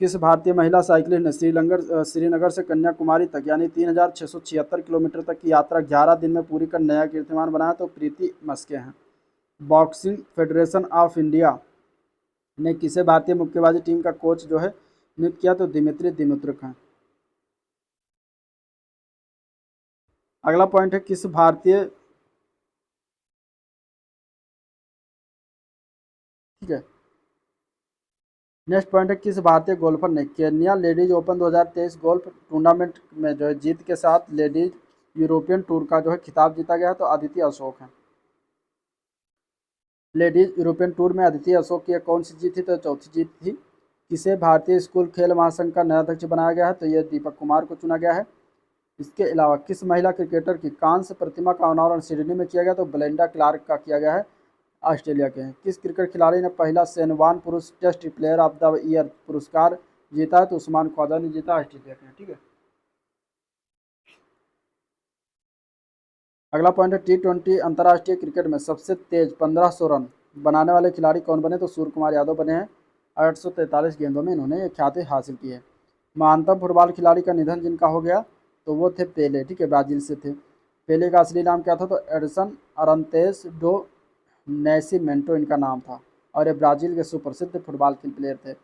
किस भारतीय महिला साइकिलिस्ट ने श्रीनगर से कन्याकुमारी तक यानी 3676 किलोमीटर तक की यात्रा 11 दिन में पूरी कर नया कीर्तिमान बनाया? तो प्रीति मस्के हैं। बॉक्सिंग फेडरेशन ऑफ इंडिया ने किसे भारतीय मुक्केबाजी टीम का कोच जो है नियुक्त किया? तो दिमित्री दिमित्रुक हैं। अगला पॉइंट है किस भारतीय, ठीक है, नेक्स्ट पॉइंट है किस भारतीय गोल्फर ने Kenya ladies open 2023 golf tournament में जो है जीत के साथ लेडीज यूरोपियन टूर का जो है खिताब जीता गया? तो अदिति अशोक है। लेडीज यूरोपियन टूर में अदिति अशोक की कौन सी जीत थी? तो चौथी जीत थी। किसे भारतीय स्कूल खेल महासंघ का नया अध्यक्ष बनाया गया है? तो ये दीपक कुमार को चुना गया है। इसके अलावा किस महिला क्रिकेटर की कांस्य प्रतिमा का अनावरण सिडनी में किया गया? तो ब्लेंडा क्लार्क का किया गया है, ऑस्ट्रेलिया के हैं। किस क्रिकेट खिलाड़ी ने पहला सेनवान पुरुष test player of the year पुरस्कार जीता है? तो उस्मान ख्वाजा ने जीता, ऑस्ट्रेलिया के हैं। ठीक है, अगला पॉइंट है T20 अंतर्राष्ट्रीय क्रिकेट में सबसे तेज 1500 रन बनाने वाले खिलाड़ी कौन बने? तो सूर्य कुमार यादव बने हैं। 843 गेंदों में इन्होंने ये ख्याति हासिल की है। महानतम फुटबॉल खिलाड़ी का निधन जिनका हो गया तो वो थे पेले। ठीक है, ब्राजील से थे। पेले का असली नाम क्या था? तो एडिसन अरंतेस डो नेसिमेंटो इनका नाम था, और ये ब्राज़ील के सुप्रसिद्ध फुटबॉल के प्लेयर थे।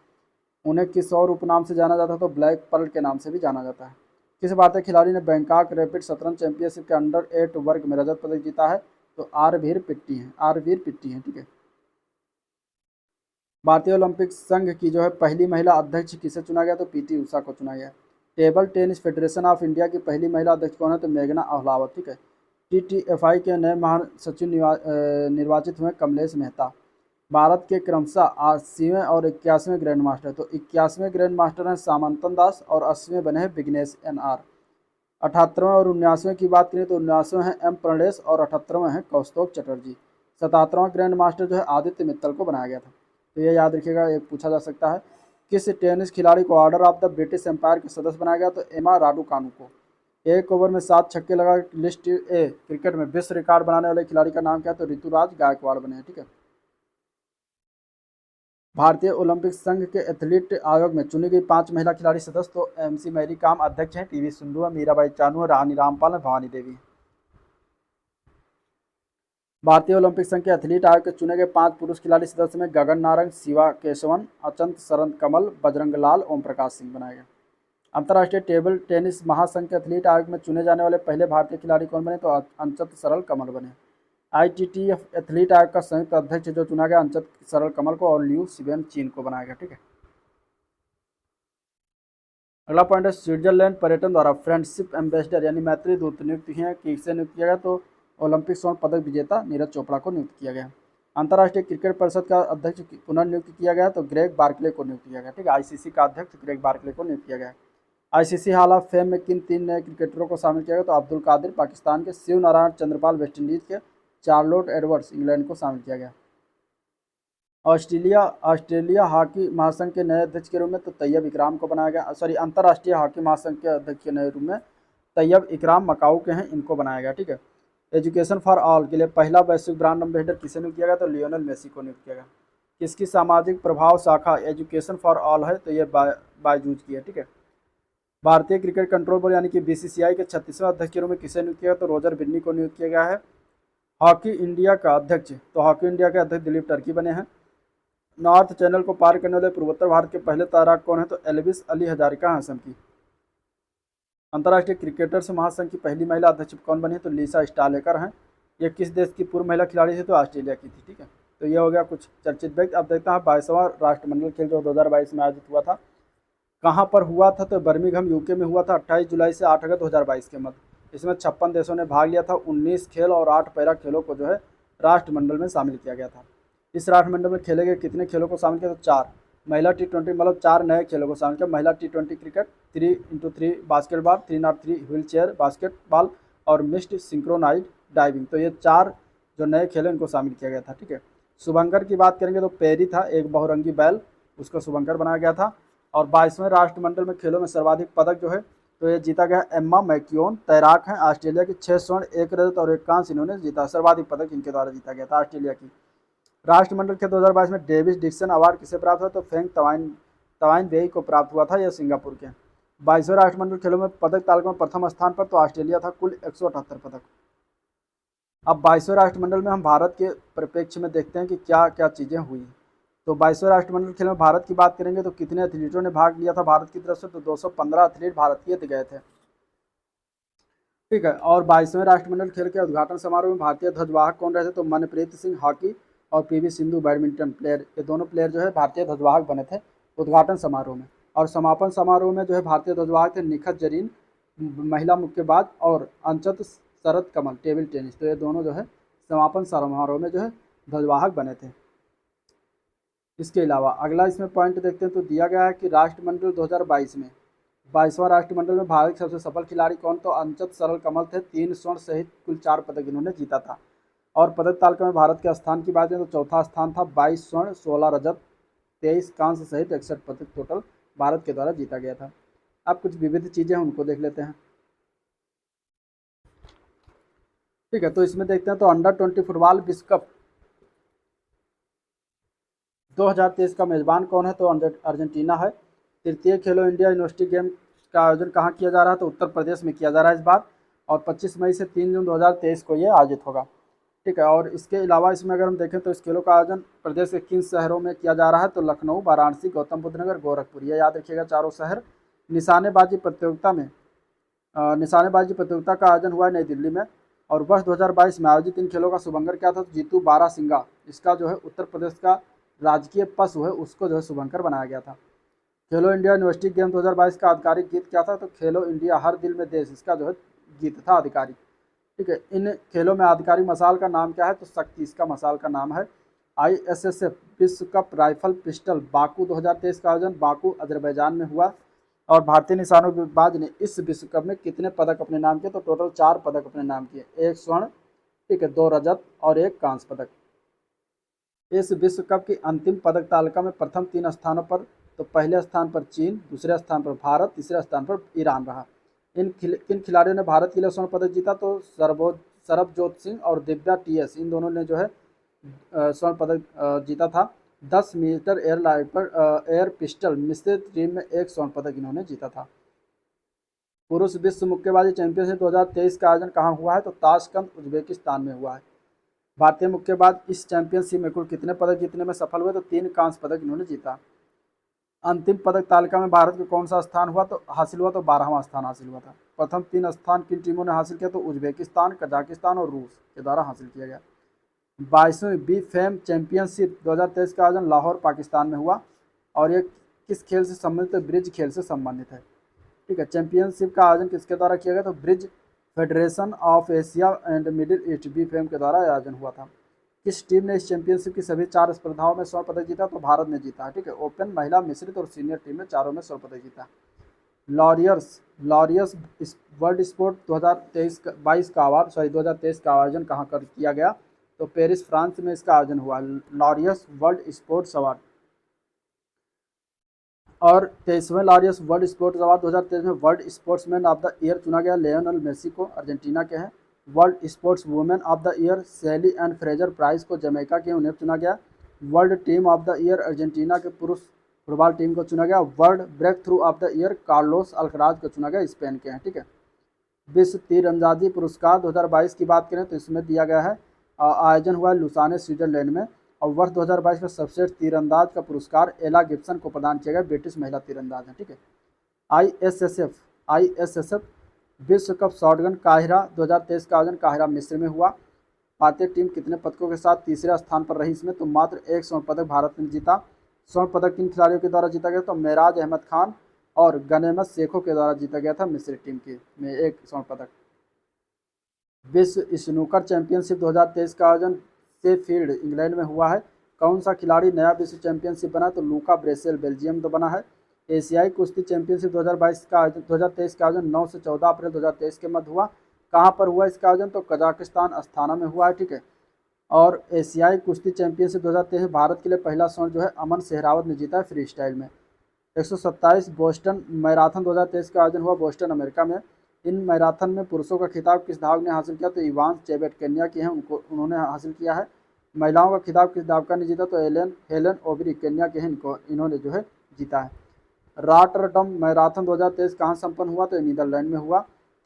उन्हें किस और उपनाम से जाना जाता? तो ब्लैक पर्ल के नाम से भी जाना जाता है। किस भारतीय खिलाड़ी ने बैंकॉक रैपिड शतरंज चैंपियनशिप के अंडर 8 वर्ग में रजत पदक जीता है? तो आरवीर पिट्टी हैं, आरवीर पिट्टी हैं। ठीक है, भारतीय ओलंपिक संघ की जो है पहली महिला अध्यक्ष किसे चुना गया? तो पीटी उषा को चुना गया। Table tennis federation of India की पहली महिला अध्यक्ष कौन है? तो मेघना अहलावत। ठीक है, टीटीएफआई के नए महासचिव निर्वाचित हुए कमलेश मेहता। भारत के क्रमशः 80वें और 81वें ग्रैंड मास्टर, तो 81वें ग्रैंड मास्टर हैं सामंतन दास और 80वें बने हैं विघ्नेश एनआर। 78वें और 79वें की बात करें तो 79वें हैं एम प्रणेश और 78वें हैं कौस्तुभ चटर्जी। 77वां ग्रैंड मास्टर जो है आदित्य मित्तल को बनाया गया था। तो ये याद रखिएगा, एक पूछा जा सकता है। किस टेनिस खिलाड़ी को order of the British empire के सदस्य बनाया गया? तो एमा राडुकानु को। एक ओवर में 7 छक्के लगा लिस्ट ए क्रिकेट में विश्व रिकॉर्ड बनाने वाले खिलाड़ी का नाम क्या है? तो ऋतुराज गायकवाड़ बने हैं। ठीक है, भारतीय ओलंपिक संघ के एथलीट आयोग में चुनी गई 5 महिला खिलाड़ी सदस्य, तो एमसी मैरी कॉम अध्यक्ष हैं, टीवी सिंधु है, मीराबाई चानू है, रानी रामपाल है, भवानी देवी। भारतीय ओलंपिक संघ के एथलीट आयोग के चुने गए 5 पुरुष खिलाड़ी सदस्य में गगन नारंग, शिवा केशवन, अचंत शरण कमल, बजरंग लाल, ओम प्रकाश सिंह बनाए गए। अंतर्राष्ट्रीय टेबल टेनिस महासंघ के एथलीट आयोग में चुने जाने वाले पहले भारतीय खिलाड़ी कौन बने? तो अंचत सरल कमल बने। आईटीटीएफ एथलीट आयोग का संयुक्त अध्यक्ष जो चुना गया अंचत सरल कमल को, और लियू शिवेन चीन को बनाया गया। ठीक है, अगला पॉइंट है स्विट्जरलैंड पर्यटन द्वारा फ्रेंडशिप एम्बेसडर यानी मैत्री दूत नियुक्त हैं, किसे नियुक्त किया गया? तो ओलंपिक स्वर्ण पदक विजेता नीरज चोपड़ा को नियुक्त किया गया। अंतर्राष्ट्रीय क्रिकेट परिषद का अध्यक्ष पुनर्नियुक्त किया गया तो ग्रेग बार्कले को नियुक्त किया गया। ठीक है, आईसीसी का अध्यक्ष ग्रेग बार्कले को नियुक्त किया गया। आईसीसी हॉल ऑफ फेम में किन 3 नए क्रिकेटरों को शामिल किया गया? तो अब्दुल कादिर पाकिस्तान के, शिव नारायण चंद्रपाल वेस्टइंडीज के, चार्लोट एडवर्ड्स इंग्लैंड को शामिल किया गया। ऑस्ट्रेलिया हॉकी महासंघ के नए अध्यक्ष के रूप में तो तैयब इकराम को बनाया गया। सॉरी, अंतर्राष्ट्रीय हॉकी महासंघ के अध्यक्ष के नए रूप में तैयब इकराम मकाऊ के हैं, इनको बनाया गया। ठीक है, एजुकेशन फॉर ऑल के लिए पहला वैश्विक ब्रांड एम्बेसडर किसे नियुक्त किया गया? तो लियोनेल मेसी को नियुक्त किया गया। किसकी सामाजिक प्रभाव शाखा एजुकेशन फॉर ऑल है? तो ये बायजूज की है। ठीक है, भारतीय क्रिकेट कंट्रोल बोर्ड यानी कि बीसीसीआई के 36वें अध्यक्ष के रूप में किसे नियुक्त किया गया? तो रोजर बिन्नी को नियुक्त किया गया है। हॉकी इंडिया का अध्यक्ष, तो हॉकी इंडिया के अध्यक्ष दिलीप टर्की बने हैं। नॉर्थ चैनल को पार करने वाले पूर्वोत्तर भारत के पहले तैराक कौन है? तो एल्विस अली हजारिका असम की। अंतर्राष्ट्रीय क्रिकेटर्स महासंघ की पहली महिला अध्यक्ष कौन बनी? तो लीसा स्टालेकर हैं। ये किस देश की पूर्व महिला खिलाड़ी थी? तो ऑस्ट्रेलिया की थी। ठीक है, तो ये हो गया कुछ चर्चित व्यक्ति। अब देखते हैं 22वां राष्ट्रमंडल खेल जो 2022 में आयोजित हुआ था, कहाँ पर हुआ था? तो बर्मिंघम यूके में हुआ था 28 जुलाई से 8 अगस्त 2022 के मध्य। इसमें 56 देशों ने भाग लिया था। 19 खेल और 8 पैरा खेलों को जो है राष्ट्रमंडल में शामिल किया गया था। इस राष्ट्रमंडल में खेले गए कितने खेलों को शामिल किया? तो 4। महिला T20 मतलब 4 नए खेलों को शामिल किया। महिला T20 cricket, 3x3 basketball, 3x3 wheel chair basketball और मिस्ड सिंक्रोनाइज डाइविंग। तो ये 4 जो नए खेल हैं इनको शामिल किया गया था। ठीक है, शुभंकर की बात करेंगे तो पेरी था एक बहुरंगी बैल, उसको शुभंकर बनाया गया था। और 22वें राष्ट्रमंडल में खेलों में सर्वाधिक पदक जो है तो ये जीता गया एम्मा मैक्यून, तैराक हैं ऑस्ट्रेलिया की। 6 स्वर्ण, 1 रजत और 1 कांस्य इन्होंने जीता। सर्वाधिक पदक इनके द्वारा जीता गया था ऑस्ट्रेलिया की। राष्ट्रमंडल के 2022 में डेविस डिक्सन अवार्ड किसे प्राप्त हुआ? तो फेंग तवाइन बेई को प्राप्त हुआ था, यह सिंगापुर के। 22वें राष्ट्रमंडल खेलों में पदक तालिका में प्रथम स्थान पर तो ऑस्ट्रेलिया था, कुल 178 पदक। अब 22वें राष्ट्रमंडल में हम भारत के परिप्रेक्ष्य में देखते हैं कि क्या क्या चीज़ें हुई। तो 22वें राष्ट्रमंडल खेल में भारत की बात करेंगे तो कितने एथलीटों ने भाग लिया था भारत की तरफ से? तो 215 एथलीट भारतीय गए थे। ठीक है, और 22वें राष्ट्रमंडल खेल के उद्घाटन समारोह में भारतीय ध्वजवाहक कौन रहे थे? तो मनप्रीत सिंह हॉकी और पीवी सिंधु बैडमिंटन प्लेयर, ये दोनों प्लेयर जो है भारतीय ध्वजवाहक बने थे उद्घाटन समारोह में। और समापन समारोह में जो है भारतीय ध्वजवाहक थे निखत जरीन महिला मुक्केबाज और अंचत शरद कमल टेबल टेनिस। तो ये दोनों जो है समापन समारोह में जो है ध्वजवाहक बने थे। इसके अलावा अगला इसमें पॉइंट देखते हैं तो दिया गया है कि राष्ट्रमंडल 2022 में 22वां राष्ट्रमंडल में भारत के सबसे सफल खिलाड़ी कौन, तो अंचत सरल कमल थे। 3 स्वर्ण सहित कुल 4 पदक इन्होंने जीता था। और पदक तालिका में भारत के स्थान की बात करें तो चौथा स्थान था। 22 स्वर्ण, 16 रजत, 23 कांस्य सहित 61 पदक टोटल भारत के द्वारा जीता गया था। अब कुछ विविध चीजें हैं उनको देख लेते हैं। ठीक है, तो इसमें देखते हैं तो अंडर 20 फुटबॉल विश्व कप 2023 का मेजबान कौन है, तो अर्जेंटीना है। तृतीय खेलो इंडिया यूनिवर्सिटी गेम का आयोजन कहाँ किया जा रहा है, तो उत्तर प्रदेश में किया जा रहा है इस बार। और 25 मई से 3 जून 2023 को ये आयोजित होगा। ठीक है, और इसके अलावा इसमें अगर हम देखें तो इस खेलों का आयोजन प्रदेश के किन शहरों में किया जा रहा है, तो लखनऊ, वाराणसी, गौतम बुद्ध नगर, गोरखपुर, ये याद रखिएगा चारों शहर। निशानेबाजी प्रतियोगिता में निशानेबाजी प्रतियोगिता का आयोजन हुआ है नई दिल्ली में। और वर्ष 2022 में आयोजित इन खेलों का शुभंकर क्या था, तो जीतू बारासिंगा, इसका जो है उत्तर प्रदेश का राजकीय पशु है, उसको जो है शुभंकर बनाया गया था। खेलो इंडिया यूनिवर्सिटी गेम 2022 का आधिकारिक गीत क्या था, तो खेलो इंडिया हर दिल में देश, इसका जो है गीत था आधिकारिक। ठीक है, इन खेलों में आधिकारिक मसाल का नाम क्या है, तो शक्ति इसका मसाल का नाम है। ISSF विश्व कप राइफल पिस्टल बाकू 2023 का आयोजन बाकू अजरबैजान में हुआ। और भारतीय निशानेबाज ने इस विश्व कप में कितने पदक अपने नाम किए, तो टोटल 4 पदक अपने नाम किए। 1 स्वर्ण, ठीक है, 2 रजत और 1 कांस्य पदक। इस विश्व कप की अंतिम पदक तालिका में प्रथम 3 स्थानों पर, तो पहले स्थान पर चीन, दूसरे स्थान पर भारत, तीसरे स्थान पर ईरान रहा। किन खिलाड़ियों ने भारत के लिए स्वर्ण पदक जीता, तो सरबजोत सिंह और दिव्या TS, इन दोनों ने जो है स्वर्ण पदक जीता था। 10 मीटर एयर पिस्टल मिश्रित टीम में 1 स्वर्ण पदक इन्होंने जीता था। पुरुष विश्व मुक्केबाजी चैंपियनशिप 2023 का आयोजन कहाँ हुआ है, तो ताशकंद उज्बेकिस्तान में हुआ है। भारतीय मुक्केबाज इस चैंपियनशिप में कुल कितने पदक जीतने में सफल हुए, तो 3 कांस्य पदक इन्होंने जीता। अंतिम पदक तालिका में भारत को कौन सा स्थान हुआ, तो हासिल हुआ, तो 12वां स्थान हासिल हुआ था। प्रथम 3 स्थान किन टीमों ने हासिल किया, तो उज्बेकिस्तान, कजाकिस्तान और रूस के द्वारा हासिल किया गया। 22वीं बी फेम चैंपियनशिप 2023 का आयोजन लाहौर पाकिस्तान में हुआ। और ये किस खेल से संबंधित है, ब्रिज खेल से संबंधित है। ठीक है, चैंपियनशिप का आयोजन किसके द्वारा किया गया, तो bridge federation of Asia and middle east BFAME के द्वारा आयोजन हुआ था। किस टीम ने इस चैंपियनशिप की सभी 4 स्पर्धाओं में स्वर्ण पदक जीता, तो भारत ने जीता है। ठीक है, ओपन, महिला, मिश्रित और सीनियर टीम में चारों में स्वर्ण पदक जीता। लॉरियस वर्ल्ड स्पोर्ट 2023 का अवार्ड 2023 का आयोजन कहाँ कर किया गया, तो पेरिस फ्रांस में इसका आयोजन हुआ। Laureus world sports award. और 23वें लॉरियस वर्ल्ड स्पोर्ट्स अवार्ड 2023 में world sportsman of the year चुना गया लियोनेल मेसी को, अर्जेंटीना के हैं। World sports women of the year Shelly Ann Fraser Pryce को, जमैका के, उन्हें चुना गया। World team of the year Argentina के पुरुष फुटबॉल टीम को चुना गया। World breakthrough of the year Carlos Alcaraz को चुना गया, स्पेन के हैं। ठीक है, विश्व तीरंदाजी पुरस्कार 2022 की बात करें तो इसमें दिया गया है, आयोजन हुआ है लुसाने स्विट्जरलैंड में। और वर्ष 2022 में सर्वश्रेष्ठ तीरंदाज का पुरस्कार एला गिब्सन को प्रदान किया गया, ब्रिटिश महिला तीरंदाज हैं। ठीक है, ISSF विश्व कप शॉटगन काहिरा 2023 का आयोजन काहिरा मिस्र में हुआ। भारतीय टीम कितने पदकों के साथ तीसरे स्थान पर रही, इसमें तो मात्र 1 स्वर्ण पदक भारत ने जीता। स्वर्ण पदक किन खिलाड़ियों के द्वारा जीता गया, तो मेराज अहमद खान और गनेमत शेखों के द्वारा जीता गया था मिस्र टीम की में 1 स्वर्ण पदक। विश्व स्नूकर चैंपियनशिप 2023 का आयोजन शेफील्ड इंग्लैंड में हुआ है। कौन सा खिलाड़ी नया विश्व चैंपियनशिप बना, तो लूका ब्रेसेल बेल्जियम तो बना है। एशियाई कुश्ती चैंपियनशिप 2023 का आयोजन 9 से 14 अप्रैल 2023 के मध्य हुआ। कहाँ पर हुआ इसका आयोजन, तो कजाकिस्तान अस्थाना में हुआ है। ठीक है, और एशियाई कुश्ती चैंपियनशिप 2023 में भारत के लिए पहला स्वर्ण जो है अमन सेहरावत ने जीता है फ्री स्टाइल में। 127 बोस्टन मैराथन 2023 का आयोजन हुआ बोस्टन अमेरिका में। इन मैराथन में पुरुषों का खिताब किस धावक ने हासिल किया, तो इवांस चेबेट केन्या के हैं, उन्होंने हासिल किया है। महिलाओं का खिताब किस धावक ने जीता, तो हेलन ओबरी केन्या के हैं, इन्होंने जो है जीता है। रॉटरडम मैराथन 2023 कहाँ संपन्न हुआ, तो नीदरलैंड में हुआ।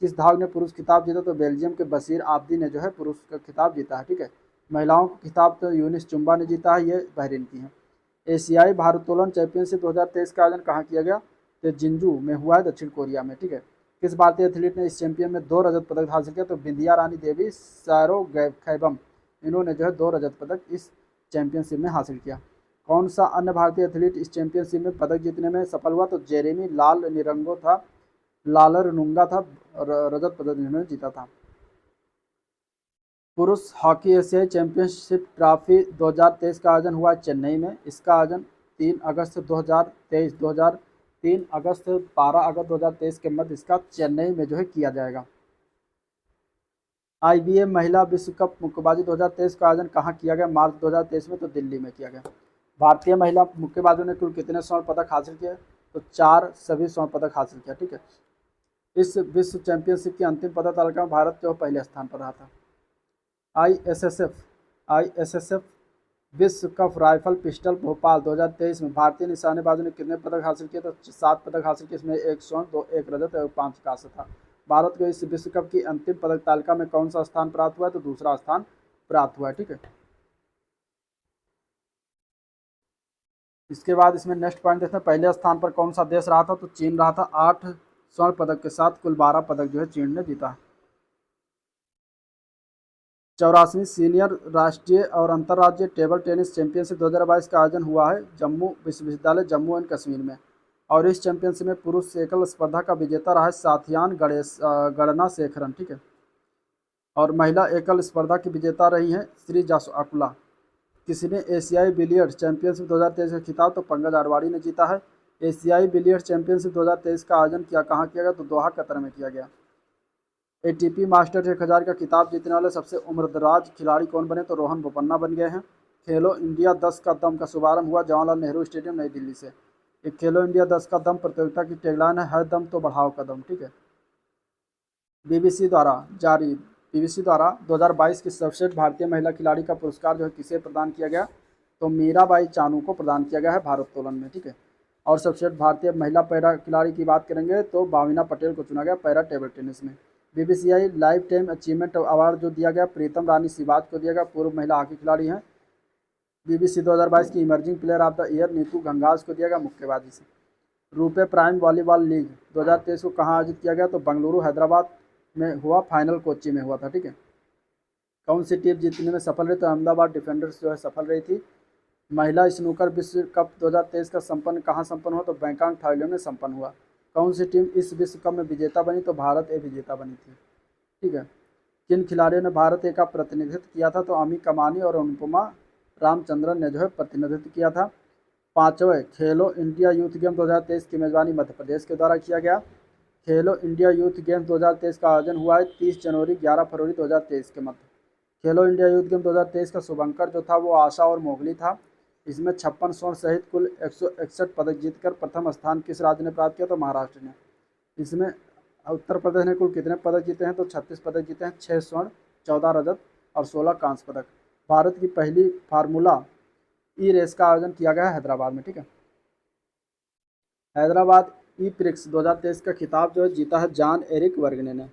किस धावक ने पुरुष खिताब जीता, तो बेल्जियम के बशीर आब्दी ने जो है पुरुष का खिताब जीता है। ठीक है, महिलाओं का खिताब तो यूनिस चुम्बा ने जीता है, ये बहरीन की हैं। एशियाई भारोत्तोलन चैंपियनशिप 2023 का आयोजन कहाँ किया गया, तो जिंजू में हुआ है, दक्षिण कोरिया में। ठीक है, किस भारतीय एथलीट ने इस चैंपियन में 2 रजत पदक हासिल किया, तो बिंदिया रानी देवी सैरो खैबम, इन्होंने जो है 2 रजत पदक इस चैंपियनशिप में हासिल किया। कौन सा अन्य भारतीय एथलीट इस चैंपियनशिप में पदक जीतने में सफल हुआ, तो जेरेमी लाल निरंगो था, लालर नुंगा था, रजत पदक इन्होंने जीता था। पुरुष हॉकी एशियाई चैंपियनशिप ट्रॉफी 2023 का आयोजन हुआ चेन्नई में। इसका आयोजन 3 अगस्त 2023 3 अगस्त 12 अगस्त 2023 के मध्य इसका चेन्नई में जो है किया जाएगा। आईबीए महिला विश्व कप मुक्केबाजी 2023 का आयोजन कहाँ किया गया? मार्च 2023 में, तो दिल्ली में किया गया। भारतीय महिला मुक्केबाजों ने कुल कितने स्वर्ण पदक हासिल किए? तो 4 सभी स्वर्ण पदक हासिल किया। ठीक है, इस विश्व चैंपियनशिप की अंतिम पदक तालिका में भारत जो पहले स्थान पर रहा था। आईएसएसएफ विश्व कप राइफल पिस्टल भोपाल 2023 में भारतीय निशानेबाजों ने कितने पदक हासिल किए? तो 7 पदक हासिल किए। इसमें 1 स्वर्ण, 2 1 रजत और 5 कांस्य था। भारत को इस विश्व कप की अंतिम पदक तालिका में कौन सा स्थान प्राप्त हुआ है? तो दूसरा स्थान प्राप्त हुआ है। ठीक है, इसके बाद इसमें नेक्स्ट पॉइंट देखते हैं, पहले स्थान पर कौन सा देश रहा था? तो चीन रहा था। 8 स्वर्ण पदक के साथ कुल 12 पदक जो है चीन ने जीता। 84वीं सीनियर राष्ट्रीय और अंतर्राज्यीय टेबल टेनिस चैंपियनशिप 2022 का आयोजन हुआ है जम्मू विश्वविद्यालय जम्मू एंड कश्मीर में। और इस चैंपियनशिप में पुरुष एकल स्पर्धा का विजेता रहा है साथियान गणना शेखरन। ठीक है, और महिला एकल स्पर्धा की विजेता रही हैं श्री जासुआकुला। किसी ने एशियाई बिलियर्ड्स चैंपियनशिप 2023 का खिताब? तो पंकज अडवाणी ने जीता है। एशियाई बिलियर्ड्स चैंपियनशिप 2023 का आयोजन कहाँ किया गया? तो दोहा कतर में किया गया। एटीपी मास्टर्स 1000 का खिताब जीतने वाले सबसे उम्रदराज खिलाड़ी कौन बने? तो रोहन बोपन्ना बन गए हैं। खेलो इंडिया 10 का दम का शुभारंभ हुआ जवाहरलाल नेहरू स्टेडियम नई दिल्ली से। एक खेलो इंडिया 10 का दम प्रतियोगिता की टैगलाइन है दम तो बढ़ाओ कदम। ठीक है, बीबीसी द्वारा जारी बीबीसी द्वारा 2022 की सर्वश्रेष्ठ भारतीय महिला खिलाड़ी का पुरस्कार जो है किसे प्रदान किया गया? तो मीराबाई चानू को प्रदान किया गया है भारोत्तोलन में। ठीक है, और सर्वश्रेष्ठ भारतीय महिला पैरा खिलाड़ी की बात करेंगे तो भाविना पटेल को चुना गया पैरा टेबल टेनिस में। BBCI life time achievement award जो दिया गया प्रीतम रानी सिवाज को दिया गया, पूर्व महिला हॉकी खिलाड़ी हैं। बीबीसी 2022 की emerging player of the year Neetu Ghanghas को दिया गया मुक्केबाजी से। रुपे प्राइम वॉलीबॉल लीग 2023 को कहाँ आयोजित किया गया? तो बेंगलुरु हैदराबाद में हुआ, फाइनल कोच्चि में हुआ था। ठीक है, कौन सी टीम जीतने में सफल रही? तो अहमदाबाद डिफेंडर्स जो है सफल रही थी। महिला स्नूकर विश्व कप 2023 का संपन्न कहाँ संपन्न हुआ? तो बैंकॉक थाईलैंड में संपन्न हुआ। कौन सी टीम इस विश्व कप में विजेता बनी? तो भारत ए विजेता बनी थी। ठीक है, किन खिलाड़ियों ने भारत ए का प्रतिनिधित्व किया था? तो अमी कमानी और अनुपमा रामचंद्रन ने जो है प्रतिनिधित्व किया था। 5वें खेलो इंडिया यूथ गेम 2023 की मेजबानी मध्य प्रदेश के द्वारा किया गया। खेलो इंडिया यूथ गेम्स 2023 का आयोजन हुआ है 30 जनवरी 11 फरवरी 2023 के मध्य। खेलो इंडिया यूथ गेम 2023 का शुभंकर जो था वो आशा और मोगली था। इसमें 56 स्वर्ण सहित कुल 161 पदक जीतकर प्रथम स्थान किस राज्य ने प्राप्त किया? तो महाराष्ट्र ने। इसमें उत्तर प्रदेश ने कुल कितने पदक जीते हैं? तो 36 पदक जीते हैं, 6 स्वर्ण, 14 रजत और 16 कांस्य पदक। भारत की पहली फार्मूला ई रेस का आयोजन किया गया है हैदराबाद में। ठीक है, हैदराबाद ई प्रिक्स 2023 का खिताब जो है जीता है जॉन एरिक वर्गने ने।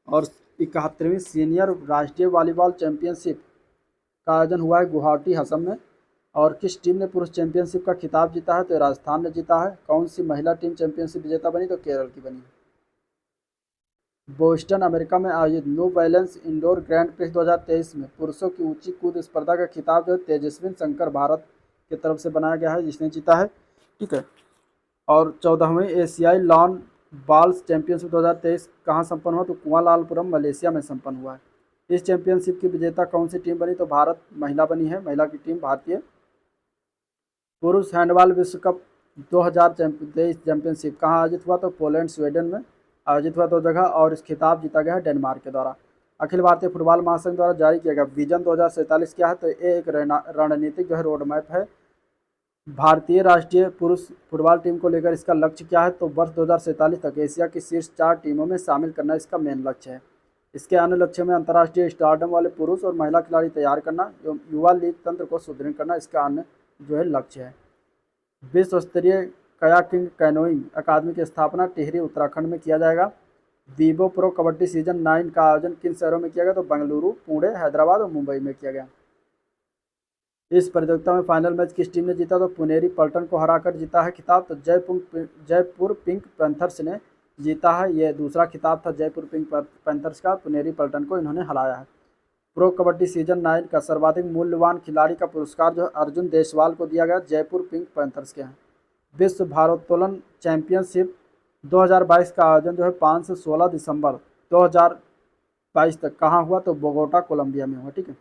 और 71वीं सीनियर राष्ट्रीय वॉलीबॉल चैंपियनशिप का आयोजन हुआ है गुवाहाटी असम में। और किस टीम ने पुरुष चैंपियनशिप का खिताब जीता है? तो राजस्थान ने जीता है। कौन सी महिला टीम चैंपियनशिप विजेता बनी? तो केरल की बनी। बोस्टन अमेरिका में आयोजित new balance indoor grand prix 2023 में पुरुषों की ऊंची कूद स्पर्धा का खिताब जो है तेजस्विन शंकर भारत की तरफ से बनाया गया है, जिसने जीता है। ठीक है, और 14वीं एशियाई लॉन बॉल्स चैंपियनशिप 2023 कहाँ संपन्न हुआ? तो कुआलालंपुरम मलेशिया में संपन्न हुआ है। इस चैंपियनशिप की विजेता कौन सी टीम बनी? तो भारत महिला बनी है, महिला की टीम भारतीय। पुरुष हैंडबॉल विश्व कप 2023 चैंपियनशिप कहाँ आयोजित हुआ? तो पोलैंड स्वीडन में आयोजित हुआ 2 जगह, और इस खिताब जीता गया है डेनमार्क के द्वारा। अखिल भारतीय फुटबॉल महासंघ द्वारा जारी किया गया विजन 2047 क्या है? तो ये एक रणनीतिक जो है रोड मैप है। भारतीय राष्ट्रीय पुरुष फुटबॉल टीम को लेकर इसका लक्ष्य क्या है? तो वर्ष 2047 तक एशिया की शीर्ष 4 टीमों में शामिल करना इसका मेन लक्ष्य है। इसके अन्य लक्ष्यों में अंतर्राष्ट्रीय स्टारडम वाले पुरुष और महिला खिलाड़ी तैयार करना एवं युवा लीग तंत्र को सुदृढ़ करना इसका अन्य जो है लक्ष्य है। विश्व स्तरीय कयाकिंग कैनोइंग अकादमी की स्थापना टिहरी उत्तराखंड में किया जाएगा। वीवो प्रो कबड्डी सीजन 9 का आयोजन किन शहरों में किया गया? तो बेंगलुरु, पुणे, हैदराबाद और मुंबई में किया गया। इस प्रतियोगिता में फाइनल मैच किस टीम ने जीता? तो पुनेरी पल्टन को हराकर जीता है खिताब। तो जयपुर पिंक पैंथर्स ने जीता है। ये दूसरा खिताब था जयपुर पिंक पैंथर्स का, पुनेरी पल्टन को इन्होंने हराया है। प्रो कबड्डी सीजन 9 का सर्वाधिक मूल्यवान खिलाड़ी का पुरस्कार जो अर्जुन देसवाल को दिया गया, जयपुर पिंक पैंथर्स के हैं। विश्व भारोत्तोलन चैंपियनशिप 2022 का आयोजन जो है 5 से 16 दिसंबर 2025 2022 तक कहाँ हुआ, तो बोगोटा कोलंबिया में हुआ। ठीक है।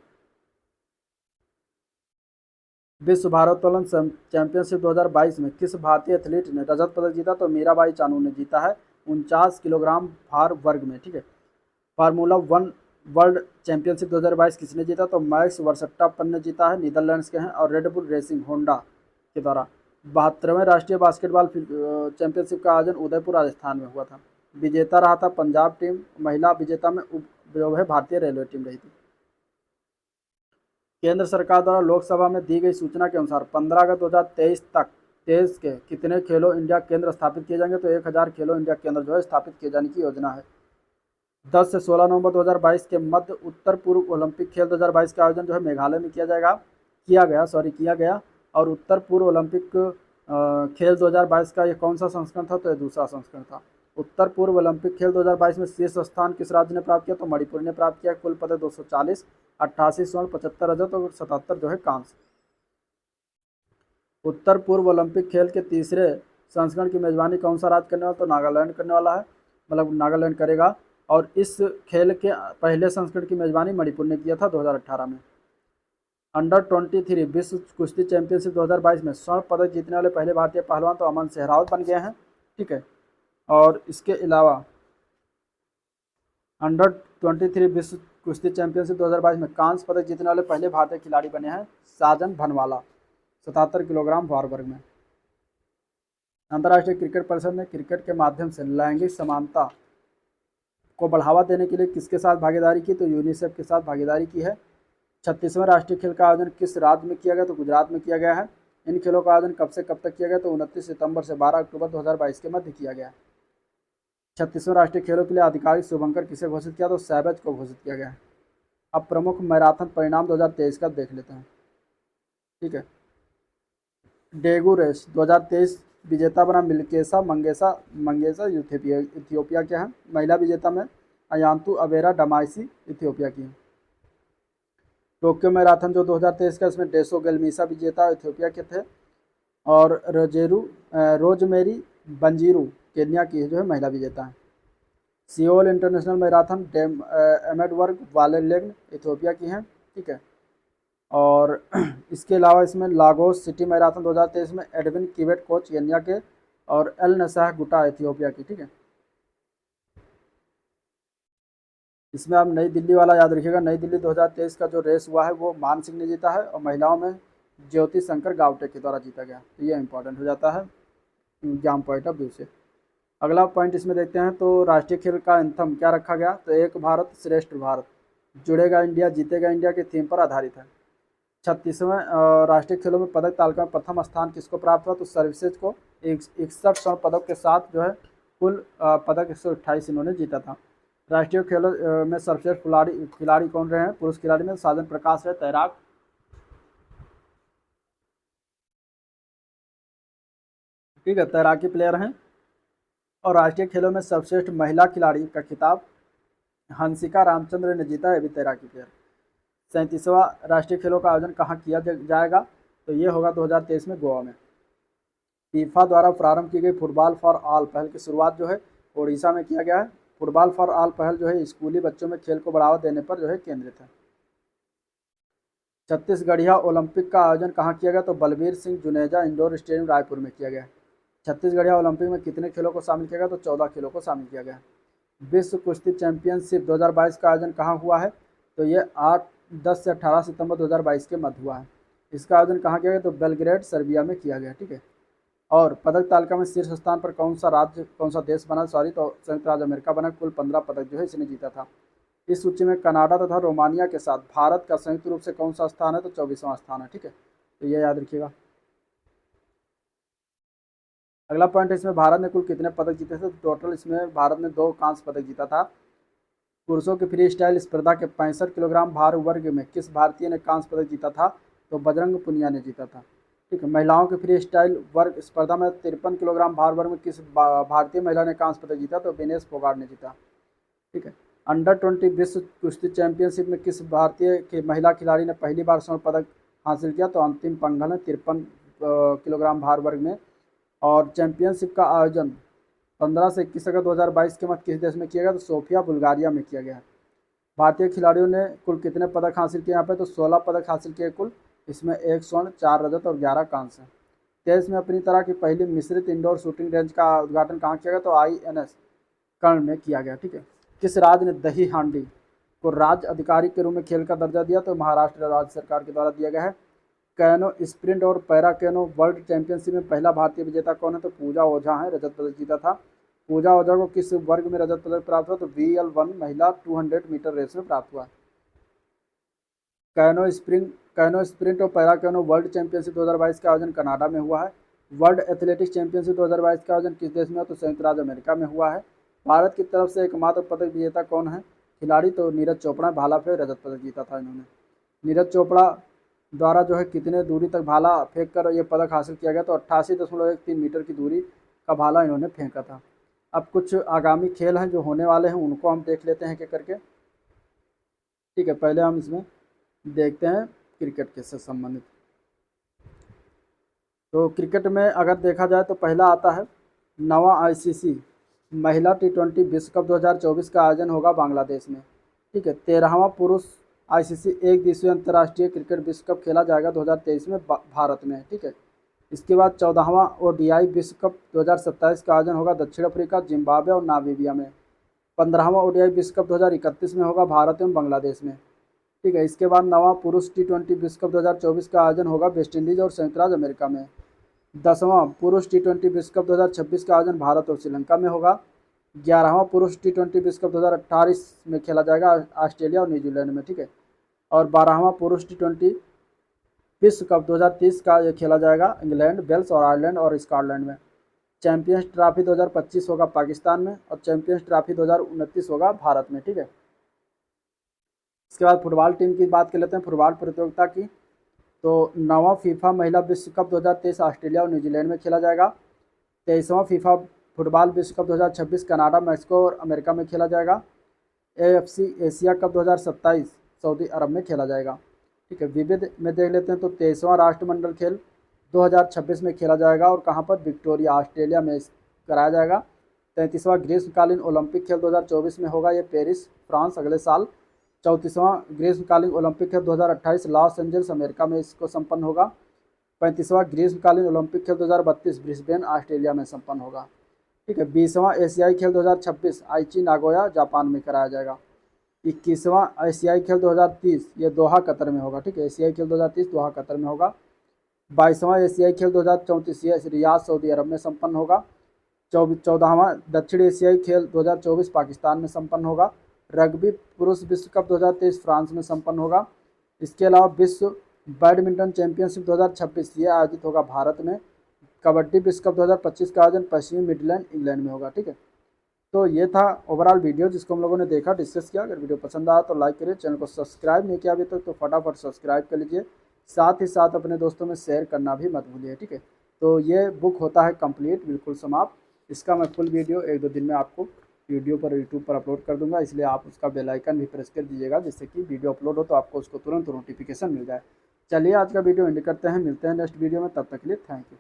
विश्व भारोत्तोलन चैंपियनशिप 2022 में किस भारतीय एथलीट ने रजत पदक जीता, तो मीराबाई चानू ने जीता है 49 किलोग्राम भार वर्ग में। ठीक है। फार्मूला वन वर्ल्ड चैंपियनशिप 2022 किसने जीता, तो मैक्स वर्सट्टापन ने जीता है, नीदरलैंड्स के हैं, और रेडबुल रेसिंग होंडा के द्वारा। 72वें राष्ट्रीय बास्केटबॉल चैंपियनशिप का आयोजन उदयपुर राजस्थान में हुआ था। विजेता रहा था पंजाब टीम, महिला विजेता में जो है भारतीय रेलवे टीम रही थी। केंद्र सरकार द्वारा लोकसभा में दी गई सूचना के अनुसार 15 अगस्त 2023 तक देश के कितने खेलो इंडिया केंद्र स्थापित किए जाएंगे, तो 1000 खेलो इंडिया केंद्र जो है स्थापित किए जाने की योजना है। 10 से 16 नवंबर 2022 के मध्य उत्तर पूर्व ओलंपिक खेल 2022 का आयोजन जो है मेघालय में किया गया। और उत्तर पूर्व ओलंपिक खेल 2022 का ये कौन सा संस्करण था, तो ये दूसरा संस्करण था। उत्तर पूर्व ओलंपिक खेल 2022 में शीर्ष स्थान किस राज्य ने प्राप्त किया, तो मणिपुर ने प्राप्त किया। कुल पदक 240, 88 स्वर्ण, 75 रजत और 77 जो है कांस्य। उत्तर पूर्व ओलंपिक खेल के तीसरे संस्करण की मेजबानी कौन सा राज्य करने वाला, तो नागालैंड करने वाला है, मतलब नागालैंड करेगा। और इस खेल के पहले संस्करण की मेजबानी मणिपुर ने किया था 2018 में। अंडर 23 विश्व कुश्ती चैंपियनशिप 2022 में स्वर्ण पदक जीतने वाले पहले भारतीय पहलवान तो अमन सेहरावत बन गए हैं। ठीक है। और इसके अलावा अंडर 23 विश्व कुश्ती चैंपियनशिप 2022 में कांस्य पदक जीतने वाले पहले भारतीय खिलाड़ी बने हैं साजन भनवाला, 77 किलोग्राम भार वर्ग में। अंतर्राष्ट्रीय क्रिकेट परिषद ने क्रिकेट के माध्यम से लैंगिक समानता को बढ़ावा देने के लिए किसके साथ भागीदारी की, तो यूनिसेफ के साथ भागीदारी की है। 36वें राष्ट्रीय खेल का आयोजन किस राज्य में किया गया, तो गुजरात में किया गया है। इन खेलों का आयोजन कब से कब तक किया गया, तो 29 सितंबर से 12 अक्टूबर 2022 के मध्य किया गया है। 36वें राष्ट्रीय खेलों के लिए आधिकारिक शुभंकर किसे घोषित किया, तो सैबज को घोषित किया गया है। अब प्रमुख मैराथन परिणाम 2023 का देख लेते हैं। ठीक है। डेगू रेस 2023 विजेता बना मिल्केसा मंगेसा इथियोपिया के हैं। महिला विजेता में अयांतु अवेरा डमाइसी इथियोपिया की है। टोक्यो मैराथन जो 2023 का, इसमें डेसो गेलमीसा विजेता इथियोपिया के थे। और रोजमेरी बंजीरू केन्या की जो है महिला विजेता है। सियोल इंटरनेशनल मैराथन एमेडवर्ग वालेलेग्न इथियोपिया की हैं। ठीक है। और इसके अलावा इसमें लागोस सिटी मैराथन 2023 में एडविन किवेट कोच केन्या के, और एल नसाह गुटा इथियोपिया की। ठीक है। इसमें आप नई दिल्ली वाला याद रखिएगा। नई दिल्ली 2023 का जो रेस हुआ है वो मान सिंह ने जीता है, और महिलाओं में ज्योति शंकर गावटे के द्वारा जीता गया। तो ये इंपॉर्टेंट हो जाता है एग्जाम पॉइंट ऑफ व्यू से। अगला पॉइंट इसमें देखते हैं, तो राष्ट्रीय खेल का एंथम क्या रखा गया, तो एक भारत श्रेष्ठ भारत, जुड़ेगा इंडिया जीतेगा इंडिया के थीम पर आधारित है। 36वें राष्ट्रीय खेलों में पदक तालिका में प्रथम स्थान किसको प्राप्त हुआ, तो सर्विसेज को 61 स्वर्ण पदक के साथ जो है कुल पदक 128 इन्होंने जीता था। राष्ट्रीय खेलों में सर्वश्रेष्ठ खिलाड़ी कौन रहे हैं, पुरुष खिलाड़ी में साजन प्रकाश है तैराक। ठीक है, तैराकी प्लेयर हैं। और राष्ट्रीय खेलों में सर्वश्रेष्ठ महिला खिलाड़ी का खिताब हंसिका रामचंद्र ने जीता है, भी तैराकी प्लेयर। 37वां राष्ट्रीय खेलों का आयोजन कहाँ किया जाएगा, तो ये होगा 2023 में गोवा में। फीफा द्वारा प्रारंभ की गई फुटबॉल फॉर ऑल पहल की शुरुआत जो है ओडिशा में किया गया है। फुटबॉल फॉर ऑल पहल जो है स्कूली बच्चों में खेल को बढ़ावा देने पर जो है केंद्रित है। छत्तीसगढ़िया ओलंपिक का आयोजन कहाँ किया गया, तो बलबीर सिंह जुनेजा इंडोर स्टेडियम रायपुर में किया गया। छत्तीसगढ़िया ओलंपिक में कितने खेलों को शामिल किया गया, तो 14 खेलों को शामिल किया गया। विश्व कुश्ती चैंपियनशिप 2022 का आयोजन कहाँ हुआ है, तो ये 10 से 18 सितंबर 2022 के मध्य हुआ है। इसका आयोजन कहाँ किया गया, तो बेलग्रेड सर्बिया में किया गया। ठीक है। और पदक तालिका में शीर्ष स्थान पर कौन सा देश बना, तो संयुक्त राज्य अमेरिका बना। कुल 15 पदक जो है इसने जीता था। इस सूची में कनाडा तथा रोमानिया के साथ भारत का संयुक्त रूप से कौन सा स्थान है, तो 24वां स्थान है। ठीक है, तो ये याद रखिएगा। अगला पॉइंट है, इसमें भारत ने कुल कितने पदक जीते थे, टोटल इसमें भारत ने 2 कांस्य पदक जीता था। पुरुषों की फ्री स्टाइल स्पर्धा के 65 किलोग्राम भार वर्ग में किस भारतीय ने कांस्य पदक जीता था, तो बजरंग पुनिया ने जीता था। ठीक है। महिलाओं की फ्री स्टाइल वर्ग स्पर्धा में 53 किलोग्राम भार वर्ग में किस भारतीय महिला ने कांस्य पदक जीता, तो विनेश फोगाट ने जीता। ठीक है। अंडर 20 विश्व कुश्ती चैंपियनशिप में किस भारतीय की महिला खिलाड़ी ने पहली बार स्वर्ण पदक हासिल किया, तो अंतिम पंघल ने 53 किलोग्राम भार वर्ग में। और चैंपियनशिप का आयोजन 15 से 21 अगस्त 2022 के मध्य किस देश में किया गया, तो सोफिया बुल्गारिया में किया गया। भारतीय खिलाड़ियों ने कुल कितने पदक हासिल किए यहाँ पे, तो 16 पदक हासिल किए कुल, इसमें 1 स्वर्ण, 4 रजत और 11 कांस्य। देश में अपनी तरह की पहली मिश्रित इंडोर शूटिंग रेंज का उद्घाटन कहाँ किया गया, तो INS कर्ण में किया गया। ठीक है। किस राज्य ने दही हांडी को राज्य अधिकारी के रूप में खेल का दर्जा दिया, तो महाराष्ट्र राज्य सरकार के द्वारा दिया गया है। कैनो स्प्रिंट और पैरा कैनो वर्ल्ड चैंपियनशिप में पहला भारतीय विजेता कौन है, तो पूजा ओझा है, रजत पदक जीता था। पूजा ओझा को किस वर्ग में रजत पदक प्राप्त हुआ, तो VL1 महिला 200 मीटर रेस में प्राप्त हुआ। कैनो स्प्रिंट और पैरा कैनो वर्ल्ड चैंपियनशिप 2022 का आयोजन कनाडा में हुआ है। वर्ल्ड एथलेटिक्स चैंपियनशिप 2022 का आयोजन किस देश में हुआ, तो संयुक्त राज्य अमेरिका में हुआ है। भारत की तरफ से एकमात्र पदक विजेता कौन है खिलाड़ी, तो नीरज चोपड़ा, भाला फेंक रजत पदक जीता था इन्होंने। नीरज चोपड़ा द्वारा जो है कितने दूरी तक भाला फेंक कर ये पदक हासिल किया गया, तो 88.13 मीटर की दूरी का भाला इन्होंने फेंका था। अब कुछ आगामी खेल हैं जो होने वाले हैं, उनको हम देख लेते हैं क्या करके। ठीक है, पहले हम इसमें देखते हैं क्रिकेट के से संबंधित। तो क्रिकेट में अगर देखा जाए तो पहला आता है नवा ICC महिला T20 विश्व कप 2024 का आयोजन होगा बांग्लादेश में। ठीक है। 13वां पुरुष ICC एक दिवसीय अंतर्राष्ट्रीय क्रिकेट विश्व कप खेला जाएगा 2023 में भारत में। ठीक है। इसके बाद 14वां ODI विश्व कप 2027 का आयोजन होगा दक्षिण अफ्रीका, जिम्बाब्वे और नामीबिया में। 15वां ODI विश्व कप 2031 में होगा भारत एवं बांग्लादेश में। ठीक है। इसके बाद 9वां पुरुष T20 विश्व कप 2024 का आयोजन होगा वेस्ट इंडीज और संयुक्त राज्य अमेरिका में। 10वां पुरुष T20 विश्व कप 2026 का आयोजन भारत और श्रीलंका में होगा। 11वां पुरुष T20 विश्व कप 2028 में खेला जाएगा ऑस्ट्रेलिया और न्यूजीलैंड में। ठीक है। और 12वां पुरुष T20 विश्व कप 2030 का ये खेला जाएगा इंग्लैंड, वेल्स और आयरलैंड और स्कॉटलैंड में। चैंपियंस ट्रॉफी 2025 होगा पाकिस्तान में और चैंपियंस ट्रॉफी 2029 होगा भारत में। ठीक है। इसके बाद फुटबॉल टीम की बात कर लेते हैं, फुटबॉल प्रतियोगिता की। तो 9वां फीफा महिला विश्व कप 2023 ऑस्ट्रेलिया और न्यूजीलैंड में खेला जाएगा। 23वां फीफा फुटबॉल विश्व कप 2026 कनाडा, मैक्सिको और अमेरिका में खेला जाएगा। AFC एशिया कप 2027 सऊदी अरब में खेला जाएगा। ठीक है। विविध में देख लेते हैं तो 23वां राष्ट्रमंडल खेल 2026 में खेला जाएगा और कहाँ पर, विक्टोरिया ऑस्ट्रेलिया में कराया जाएगा। 33वां ग्रीष्मकालीन ओलंपिक खेल 2024 में होगा, ये पेरिस फ्रांस अगले साल। 34वां ग्रीष्मकालीन ओलंपिक खेल 2028 लॉस एंजल्स अमेरिका में इसको संपन्न होगा। 35वां ग्रीष्मकालीन ओलंपिक खेल 2032 ब्रिस्बेन ऑस्ट्रेलिया में संपन्न होगा। ठीक है। 20वां एशियाई खेल 2026 आइची नागोया जापान में कराया जाएगा। 21वां एशियाई खेल 2030 ये दोहा कतर में होगा। ठीक है। एशियाई खेल 2030 दोहा कतर में होगा। 22वां एशियाई खेल 2034 ये रियाद सऊदी अरब में संपन्न होगा। 14वां दक्षिण एशियाई खेल 2024 पाकिस्तान में संपन्न होगा। रग्बी पुरुष विश्व कप 2023 फ्रांस में संपन्न होगा। इसके अलावा विश्व बैडमिंटन चैंपियनशिप 2026 ये आयोजित होगा भारत में। कबड्डी विश्व कप 2025 का आयोजन पश्चिमी मिडलैंड इंग्लैंड में होगा। ठीक है। तो ये था ओवरऑल वीडियो जिसको हम लोगों ने देखा, डिस्कस किया। अगर वीडियो पसंद आया तो लाइक करिए, चैनल को सब्सक्राइब नहीं किया अभी तक तो फटाफट सब्सक्राइब कर लीजिए। साथ ही साथ अपने दोस्तों में शेयर करना भी मत भूलिए। ठीक है। तो ये बुक होता है कंप्लीट, बिल्कुल समाप्त। इसका मैं फुल वीडियो 1-2 दिन में आपको वीडियो पर यूट्यूब पर अपलोड कर दूंगा, इसलिए आप उसका बेल आइकन भी प्रेस कर दीजिएगा जिससे कि वीडियो अपलोड हो तो आपको उसको तुरंत नोटिफिकेशन मिल जाए। चलिए आज का वीडियो एंड करते हैं, मिलते हैं नेक्स्ट वीडियो में, तब तक के लिए थैंक यू।